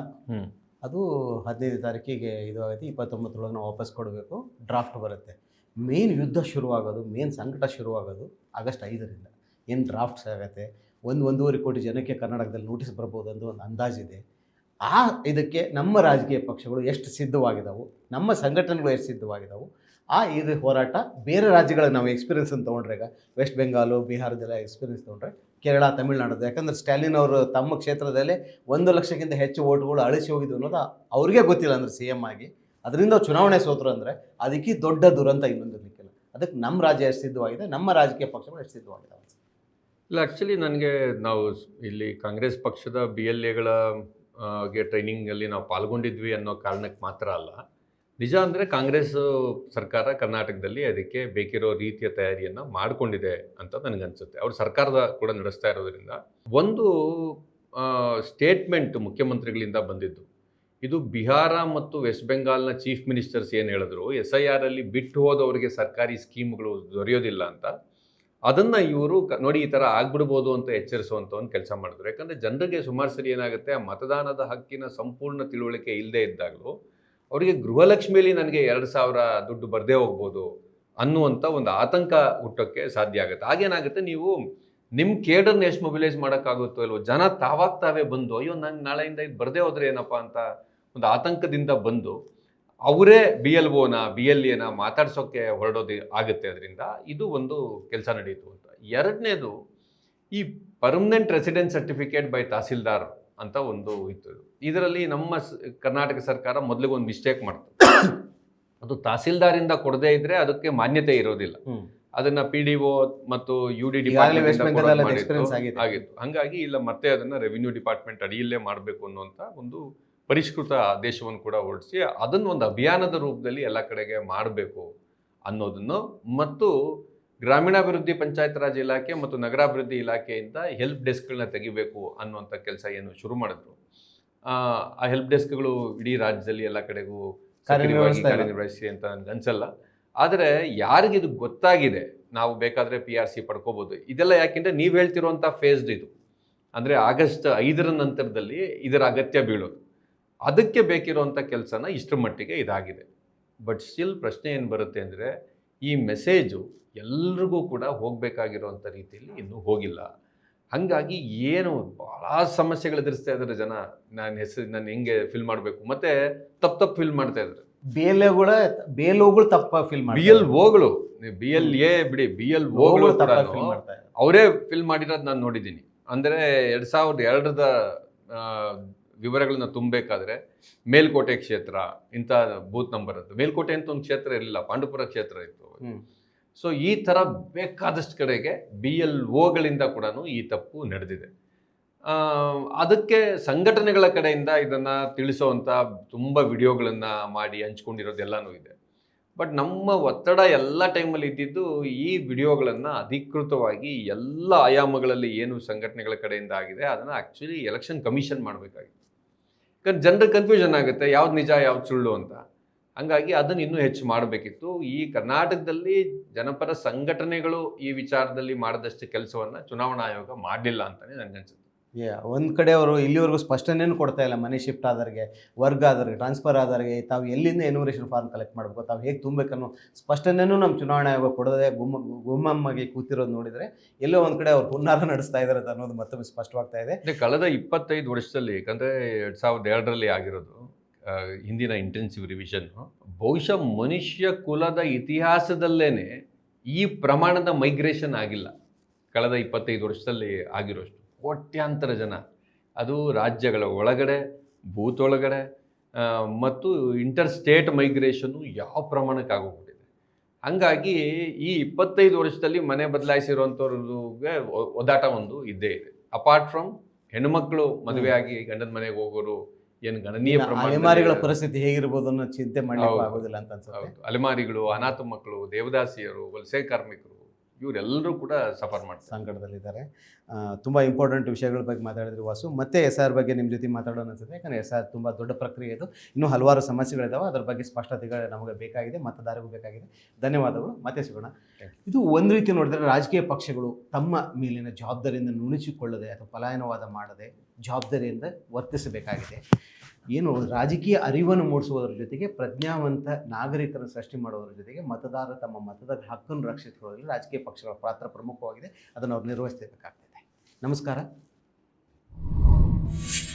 ಅದು 15 ತಾರೀಕಿಗೆ ಇದು ಆಗುತ್ತೆ, 29 ನಾವು ವಾಪಸ್ ಕೊಡಬೇಕು, ಡ್ರಾಫ್ಟ್ ಬರುತ್ತೆ. ಮೇನ್ ಯುದ್ಧ ಶುರುವಾಗೋದು, ಮೇನ್ ಸಂಕಟ ಶುರುವಾಗೋದು ಆಗಸ್ಟ್ 5ರಿಂದ. ಏನು ಡ್ರಾಫ್ಟ್ಸ್ ಆಗುತ್ತೆ, 1-1.5 ಕೋಟಿ ಜನಕ್ಕೆ ಕರ್ನಾಟಕದಲ್ಲಿ ನೋಟಿಸ್ ಬರ್ಬೋದು ಅಂತ ಒಂದು ಅಂದಾಜಿದೆ. ಆ ಇದಕ್ಕೆ ನಮ್ಮ ರಾಜಕೀಯ ಪಕ್ಷಗಳು ಎಷ್ಟು ಸಿದ್ಧವಾಗಿದ್ದಾವೆ, ನಮ್ಮ ಸಂಘಟನೆಗಳು ಎಷ್ಟು ಸಿದ್ಧವಾಗಿದ್ದಾವೆ, ಇದು ಹೋರಾಟ ಬೇರೆ ರಾಜ್ಯಗಳ ನಾವು ಎಕ್ಸ್ಪೀರಿಯನ್ಸ್ ಅಂತ ತೊಗೊಂಡ್ರೆ, ಈಗ ವೆಸ್ಟ್ ಬೆಂಗಾಲು, ಬಿಹಾರದೆಲ್ಲ ಎಕ್ಸ್ಪೀರಿಯನ್ಸ್ ತೊಗೊಂಡ್ರೆ, ಕೇರಳ, ತಮಿಳುನಾಡು, ಯಾಕಂದರೆ ಸ್ಟಾಲಿನ್ ಅವರು ತಮ್ಮ ಕ್ಷೇತ್ರದಲ್ಲೇ 1 ಲಕ್ಷಕ್ಕಿಂತ ಹೆಚ್ಚು ಓಟ್ಗಳು ಅಳಿಸಿ ಹೋಗಿದ್ವು ಅನ್ನೋದು ಅವ್ರಿಗೆ ಗೊತ್ತಿಲ್ಲ. ಅಂದರೆ ಸಿ ಎಮ್ ಆಗಿ ಅದರಿಂದ ಚುನಾವಣೆ ಸೋತರು ಅಂದರೆ ಅದಕ್ಕೆ ದೊಡ್ಡ ದುರಂತ ಇನ್ನೊಂದು ಇರಲಿಕ್ಕಿಲ್ಲ. ಅದಕ್ಕೆ ನಮ್ಮ ರಾಜ್ಯ ಎಷ್ಟು ಸಿದ್ಧವಾಗಿದೆ, ನಮ್ಮ ರಾಜಕೀಯ ಪಕ್ಷಗಳು ಎಷ್ಟು ಸಿದ್ಧವಾಗಿದ್ದಾವೆ. ಇಲ್ಲ, ಆ್ಯಕ್ಚುಲಿ ನನಗೆ ನಾವು ಇಲ್ಲಿ ಕಾಂಗ್ರೆಸ್ ಪಕ್ಷದ BLAಗಳ ಗೆ ಟ್ರೈನಿಂಗಲ್ಲಿ ನಾವು ಪಾಲ್ಗೊಂಡಿದ್ವಿ ಅನ್ನೋ ಕಾರಣಕ್ಕೆ ಮಾತ್ರ ಅಲ್ಲ, ನಿಜ ಅಂದರೆ ಕಾಂಗ್ರೆಸ್ ಸರ್ಕಾರ ಕರ್ನಾಟಕದಲ್ಲಿ ಅದಕ್ಕೆ ಬೇಕಿರೋ ರೀತಿಯ ತಯಾರಿಯನ್ನು ಮಾಡಿಕೊಂಡಿದೆ ಅಂತ ನನಗನ್ಸುತ್ತೆ. ಅವರು ಸರ್ಕಾರದ ಕೂಡ ನಡೆಸ್ತಾ ಇರೋದ್ರಿಂದ ಒಂದು ಸ್ಟೇಟ್ಮೆಂಟ್ ಮುಖ್ಯಮಂತ್ರಿಗಳಿಂದ ಬಂದಿದ್ದು, ಇದು ಬಿಹಾರ ಮತ್ತು ವೆಸ್ಟ್ ಬೆಂಗಾಲ್ನ ಚೀಫ್ ಮಿನಿಸ್ಟರ್ಸ್ ಏನು ಹೇಳಿದ್ರು, SIR ಅಲ್ಲಿ ಬಿಟ್ಟು ಹೋದವರಿಗೆ ಸರ್ಕಾರಿ ಸ್ಕೀಮ್ಗಳು ದೊರೆಯೋದಿಲ್ಲ ಅಂತ, ಅದನ್ನು ಇವರು ನೋಡಿ ಈ ಥರ ಆಗ್ಬಿಡ್ಬೋದು ಅಂತ ಎಚ್ಚರಿಸುವಂಥ ಒಂದು ಕೆಲಸ ಮಾಡಿದ್ರು. ಯಾಕಂದರೆ ಜನರಿಗೆ ಸುಮಾರು ಸರಿ ಏನಾಗುತ್ತೆ, ಆ ಮತದಾನದ ಹಕ್ಕಿನ ಸಂಪೂರ್ಣ ತಿಳುವಳಿಕೆ ಇಲ್ಲದೆ ಇದ್ದಾಗಲೂ ಅವರಿಗೆ ಗೃಹಲಕ್ಷ್ಮಿಯಲ್ಲಿ ನನಗೆ 2,000 ದುಡ್ಡು ಬರದೇ ಹೋಗ್ಬೋದು ಅನ್ನುವಂಥ ಒಂದು ಆತಂಕ ಹುಟ್ಟೋಕ್ಕೆ ಸಾಧ್ಯ ಆಗುತ್ತೆ. ಆಗೇನಾಗುತ್ತೆ, ನೀವು ನಿಮ್ಮ ಕೇಡರ್ನ ಎಷ್ಟು ಮೊಬಿಲೈಸ್ ಮಾಡೋಕ್ಕಾಗುತ್ತೋ ಇಲ್ವೋ, ಜನ ತಾವೇ ಬಂದು ಅಯ್ಯೋ ನಂಗೆ ನಾಳೆಯಿಂದ ಇದು ಬರದೇ ಹೋದ್ರೆ ಏನಪ್ಪ ಅಂತ ಒಂದು ಆತಂಕದಿಂದ ಬಂದು ಅವರೇ BLOನ BLAನ ಮಾತಾಡ್ಸೋಕ್ಕೆ ಹೊರಡೋದು ಆಗುತ್ತೆ. ಅದರಿಂದ ಇದು ಒಂದು ಕೆಲಸ ನಡೀತು ಅಂತ. ಎರಡನೇದು, ಈ permanent residence certificate by tahsildar ಅಂತ ಒಂದು ಇತ್ತು. ಇದರಲ್ಲಿ ನಮ್ಮ ಕರ್ನಾಟಕ ಸರ್ಕಾರ ಮೊದಲಿಗೊಂದು ಮಿಸ್ಟೇಕ್ ಮಾಡ್ತು. ಅದು ತಹಸೀಲ್ದಾರಿಂದ ಕೊಡದೇ ಇದ್ರೆ ಅದಕ್ಕೆ ಮಾನ್ಯತೆ ಇರೋದಿಲ್ಲ. ಅದನ್ನ PDO ಮತ್ತು UD ಡಿಪಾರ್ಟ್ಮೆಂಟ್ ಆಗಿತ್ತು. ಹಾಗಾಗಿ ಇಲ್ಲ, ಮತ್ತೆ ಅದನ್ನ ರೆವಿನ್ಯೂ ಡಿಪಾರ್ಟ್ಮೆಂಟ್ ಅಡಿಯಲ್ಲೇ ಮಾಡಬೇಕು ಅನ್ನುವಂಥ ಒಂದು ಪರಿಷ್ಕೃತ ಆದೇಶವನ್ನು ಕೂಡ ಹೊರಡಿಸಿ ಅದನ್ನು ಒಂದು ಅಭಿಯಾನದ ರೂಪದಲ್ಲಿ ಎಲ್ಲ ಕಡೆಗೆ ಮಾಡಬೇಕು ಅನ್ನೋದನ್ನು, ಮತ್ತು ಗ್ರಾಮೀಣಾಭಿವೃದ್ಧಿ ಪಂಚಾಯತ್ ರಾಜ್ ಇಲಾಖೆ ಮತ್ತು ನಗರಾಭಿವೃದ್ಧಿ ಇಲಾಖೆಯಿಂದ ಹೆಲ್ಪ್ ಡೆಸ್ಕ್ಗಳನ್ನ ತೆಗಿಬೇಕು ಅನ್ನುವಂಥ ಕೆಲಸ ಏನು ಶುರು ಮಾಡಿದ್ರು. ಆ ಹೆಲ್ಪ್ ಡೆಸ್ಕ್ಗಳು ಇಡೀ ರಾಜ್ಯದಲ್ಲಿ ಎಲ್ಲ ಕಡೆಗೂ ಕಾರ್ಯನಿರ್ವಹಿಸಿ ಅಂತ ನನಗೆ ಅನ್ಸಲ್ಲ. ಆದರೆ ಯಾರಿಗಿದು ಗೊತ್ತಾಗಿದೆ, ನಾವು ಬೇಕಾದರೆ PRC ಪಡ್ಕೋಬೋದು. ಇದೆಲ್ಲ ಯಾಕೆಂದರೆ ನೀವು ಹೇಳ್ತಿರುವಂಥ ಫೇಸ್ಡ್ ಇದು, ಅಂದರೆ ಆಗಸ್ಟ್ 5ರ ನಂತರದಲ್ಲಿ ಇದರ ಅಗತ್ಯ ಬೀಳೋದು, ಅದಕ್ಕೆ ಬೇಕಿರುವಂಥ ಕೆಲಸನ ಇಷ್ಟರ ಮಟ್ಟಿಗೆ ಇದಾಗಿದೆ. ಬಟ್ ಸ್ಟಿಲ್ ಪ್ರಶ್ನೆ ಏನು ಬರುತ್ತೆ ಅಂದರೆ, ಈ ಮೆಸೇಜು ಎಲ್ರಿಗೂ ಕೂಡ ಹೋಗಬೇಕಾಗಿರುವಂಥ ರೀತಿಯಲ್ಲಿ ಇನ್ನೂ ಹೋಗಿಲ್ಲ. ಹಾಗಾಗಿ ಏನು ಭಾಳ ಸಮಸ್ಯೆಗಳು ಎದುರಿಸ್ತಾ ಇದ್ದಾರೆ ಜನ. ನಾನು ಹೆಂಗೆ ಫಿಲ್ ಮಾಡಬೇಕು, ಮತ್ತು ತಪ್ಪು ಫಿಲ್ ಮಾಡ್ತಾ ಇದ್ದಾರೆ. BLOಗಳು ತಪ್ಪ ಫಿಲ್ ಮಾಡಿ, BLOಗಳು BLA ಬಿಡಿ, BLOಗಳು ಅವರೇ ಫಿಲ್ ಮಾಡಿರೋದು ನಾನು ನೋಡಿದ್ದೀನಿ. ಅಂದರೆ 2002ದ ವಿವರಗಳನ್ನ ತುಂಬಬೇಕಾದ್ರೆ ಮೇಲ್ಕೋಟೆ ಕ್ಷೇತ್ರ ಇಂಥ ಬೂತ್ ನಂಬರ್ ಅದು. ಮೇಲ್ಕೋಟೆ ಅಂತ ಒಂದು ಕ್ಷೇತ್ರ ಇರಲಿಲ್ಲ, ಪಾಂಡುಪುರ ಕ್ಷೇತ್ರ ಇತ್ತು. ಸೊ ಈ ಥರ ಬೇಕಾದಷ್ಟು ಕಡೆಗೆ BLOಗಳಿಂದ ಕೂಡ ಈ ತಪ್ಪು ನಡೆದಿದೆ. ಅದಕ್ಕೆ ಸಂಘಟನೆಗಳ ಕಡೆಯಿಂದ ಇದನ್ನು ತಿಳಿಸೋವಂಥ ತುಂಬ ವಿಡಿಯೋಗಳನ್ನು ಮಾಡಿ ಹಂಚ್ಕೊಂಡಿರೋದೆಲ್ಲನೂ ಇದೆ. ಬಟ್ ನಮ್ಮ ಒತ್ತಡ ಎಲ್ಲ ಟೈಮಲ್ಲಿ ಇದ್ದಿದ್ದು ಈ ವಿಡಿಯೋಗಳನ್ನು ಅಧಿಕೃತವಾಗಿ ಎಲ್ಲ ಆಯಾಮಗಳಲ್ಲಿ ಏನು ಸಂಘಟನೆಗಳ ಕಡೆಯಿಂದ ಆಗಿದೆ ಅದನ್ನು ಆ್ಯಕ್ಚುಲಿ ಎಲೆಕ್ಷನ್ ಕಮಿಷನ್ ಮಾಡಬೇಕಾಗಿತ್ತು. ಯಾಕಂದ್ರೆ ಜನರಿಗೆ ಕನ್ಫ್ಯೂಷನ್ ಆಗುತ್ತೆ ಯಾವ್ದು ನಿಜ ಯಾವ್ದು ಸುಳ್ಳು ಅಂತ. ಹಾಗಾಗಿ ಅದನ್ನು ಇನ್ನೂ ಹೆಚ್ಚು ಮಾಡಬೇಕಿತ್ತು. ಈ ಕರ್ನಾಟಕದಲ್ಲಿ ಜನಪರ ಸಂಘಟನೆಗಳು ಈ ವಿಚಾರದಲ್ಲಿ ಮಾಡಿದಷ್ಟು ಕೆಲಸವನ್ನು ಚುನಾವಣಾ ಆಯೋಗ ಮಾಡಲಿಲ್ಲ ಅಂತಲೇ ನನಗನ್ಸುತ್ತೆ. ಒಂದು ಕಡೆ ಅವರು ಇಲ್ಲಿವರೆಗೂ ಸ್ಪಷ್ಟನೆಯೂ ಕೊಡ್ತಾ ಇಲ್ಲ. ಮನಿ ಶಿಫ್ಟ್ ಆದವ್ರಿಗೆ, ವರ್ಗ ಆದವ್ರಿಗೆ, ಟ್ರಾನ್ಸ್ಫರ್ ಆದವ್ರಿಗೆ ತಾವು ಎಲ್ಲಿಂದ ಎನ್ಯುಮರೇಷನ್ ಫಾರ್ಮ್ ಕಲೆಕ್ಟ್ ಮಾಡಬೇಕು, ತಾವು ಹೇಗೆ ತುಂಬಬೇಕನ್ನೋ ಸ್ಪಷ್ಟನೆಯೂ ನಮ್ಮ ಚುನಾವಣಾ ಆಯೋಗ ಕೊಡೋದೇ ಗುಮ್ಮಮ್ಮಗೆ ಕೂತಿರೋದು ನೋಡಿದರೆ ಎಲ್ಲೋ ಒಂದು ಕಡೆ ಅವ್ರು ಹುನ್ನಾರ ನಡೆಸ್ತಾ ಇದ್ದಾರೆ ಅನ್ನೋದು ಮತ್ತೊಮ್ಮೆ ಸ್ಪಷ್ಟವಾಗ್ತಾ ಇದೆ. ಕಳೆದ 25 ವರ್ಷದಲ್ಲಿ, ಯಾಕಂದರೆ 2002ರಲ್ಲಿ ಆಗಿರೋದು ಹಿಂದಿನ ಇಂಟೆನ್ಸಿವ್ ರಿವಿಷನ್ನು, ಬಹುಶಃ ಮನುಷ್ಯ ಕುಲದ ಇತಿಹಾಸದಲ್ಲೇ ಈ ಪ್ರಮಾಣದ ಮೈಗ್ರೇಷನ್ ಆಗಿಲ್ಲ. ಕಳೆದ 25 ವರ್ಷದಲ್ಲಿ ಆಗಿರೋಷ್ಟು ಕೋಟ್ಯಾಂತರ ಜನ, ಅದು ರಾಜ್ಯಗಳ ಒಳಗಡೆ, ಬೂತ್ ಒಳಗಡೆ ಮತ್ತು ಇಂಟರ್ ಸ್ಟೇಟ್ ಮೈಗ್ರೇಷನ್ನು ಯಾವ ಪ್ರಮಾಣಕ್ಕೆ ಆಗೋಗ್ಬಿಟ್ಟಿದೆ. ಹಾಗಾಗಿ ಈ 25 ವರ್ಷದಲ್ಲಿ ಮನೆ ಬದಲಾಯಿಸಿರುವಂಥವ್ರಿಗೆ ಒದಾಟ ಒಂದು ಇದ್ದೇ ಇದೆ. ಅಪಾರ್ಟ್ ಫ್ರಮ್ ಹೆಣ್ಣುಮಕ್ಕಳು ಮದುವೆ ಆಗಿ ಗಂಡನ ಮನೆಗೆ ಹೋಗೋರು ಏನು ಗಣನೀಯ ಅಲೆಮಾರಿಗಳ ಪರಿಸ್ಥಿತಿ ಹೇಗಿರ್ಬೋದು ಅನ್ನೋ ಚಿಂತೆ ಮಾಡಲಿಕ್ಕೆ ಆಗೋದಿಲ್ಲ ಅಂತ ಅನ್ಸುತ್ತೆ. ಅಲೆಮಾರಿಗಳು, ಅನಾಥ ಮಕ್ಕಳು, ದೇವದಾಸಿಯರು, ವಲಸೆ ಕಾರ್ಮಿಕರು, ಇವರೆಲ್ಲರೂ ಕೂಡ ಸಫರ್ ಮಾಡ್ತಾರೆ, ಸಂಕಟದಲ್ಲಿದ್ದಾರೆ. ತುಂಬ ಇಂಪಾರ್ಟೆಂಟ್ ವಿಷಯಗಳ ಬಗ್ಗೆ ಮಾತಾಡಿದ್ರು ವಾಸು. ಮತ್ತೆ SR ಬಗ್ಗೆ ನಿಮ್ಮ ಜೊತೆ ಮಾತಾಡೋಣ ಅನ್ಸುತ್ತೆ. ಯಾಕಂದರೆ SR ತುಂಬ ದೊಡ್ಡ ಪ್ರಕ್ರಿಯೆ ಇದು, ಇನ್ನೂ ಹಲವಾರು ಸಮಸ್ಯೆಗಳಿದ್ದಾವೆ. ಅದರ ಬಗ್ಗೆ ಸ್ಪಷ್ಟತೆಗಳು ನಮಗೆ ಬೇಕಾಗಿದೆ, ಮತದಾರರಿಗೂ ಬೇಕಾಗಿದೆ. ಧನ್ಯವಾದಗಳು, ಮತ್ತೆ ಸಿಗೋಣ. ಇದು ಒಂದು ರೀತಿ ನೋಡಿದ್ರೆ ರಾಜಕೀಯ ಪಕ್ಷಗಳು ತಮ್ಮ ಮೇಲಿನ ಜವಾಬ್ದಾರಿಯಿಂದ ನುಣುಚಿಕೊಳ್ಳದೆ ಅಥವಾ ಪಲಾಯನವಾದ ಮಾಡದೆ ಜವಾಬ್ದಾರಿಯಿಂದ ವರ್ತಿಸಬೇಕಾಗಿದೆ. ಏನು ರಾಜಕೀಯ ಅರಿವನ್ನು ಮೂಡಿಸುವುದರ ಜೊತೆಗೆ ಪ್ರಜ್ಞಾವಂತ ನಾಗರಿಕರನ್ನು ಸೃಷ್ಟಿ ಮಾಡುವುದರ ಜೊತೆಗೆ ಮತದಾರರು ತಮ್ಮ ಮತದ ಹಕ್ಕನ್ನು ರಕ್ಷಿಸಿಕೊಳ್ಳಲು ರಾಜಕೀಯ ಪಕ್ಷಗಳ ಪಾತ್ರ ಪ್ರಮುಖವಾಗಿದೆ. ಅದನ್ನು ಅವ್ರು ನಿರ್ವಹಿಸಬೇಕಾಗ್ತದೆ. ನಮಸ್ಕಾರ.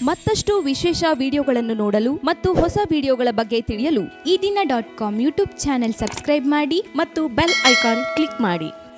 ಮತ್ತಷ್ಟು ವಿಶೇಷ ವಿಡಿಯೋಗಳನ್ನು ನೋಡಲು ಮತ್ತು ಹೊಸ ವಿಡಿಯೋಗಳ ಬಗ್ಗೆ ತಿಳಿಯಲು ಈ ದಿನ .com ಯೂಟ್ಯೂಬ್ ಚಾನೆಲ್ ಸಬ್ಸ್ಕ್ರೈಬ್ ಮಾಡಿ ಮತ್ತು ಬೆಲ್ ಐಕಾನ್ ಕ್ಲಿಕ್ ಮಾಡಿ.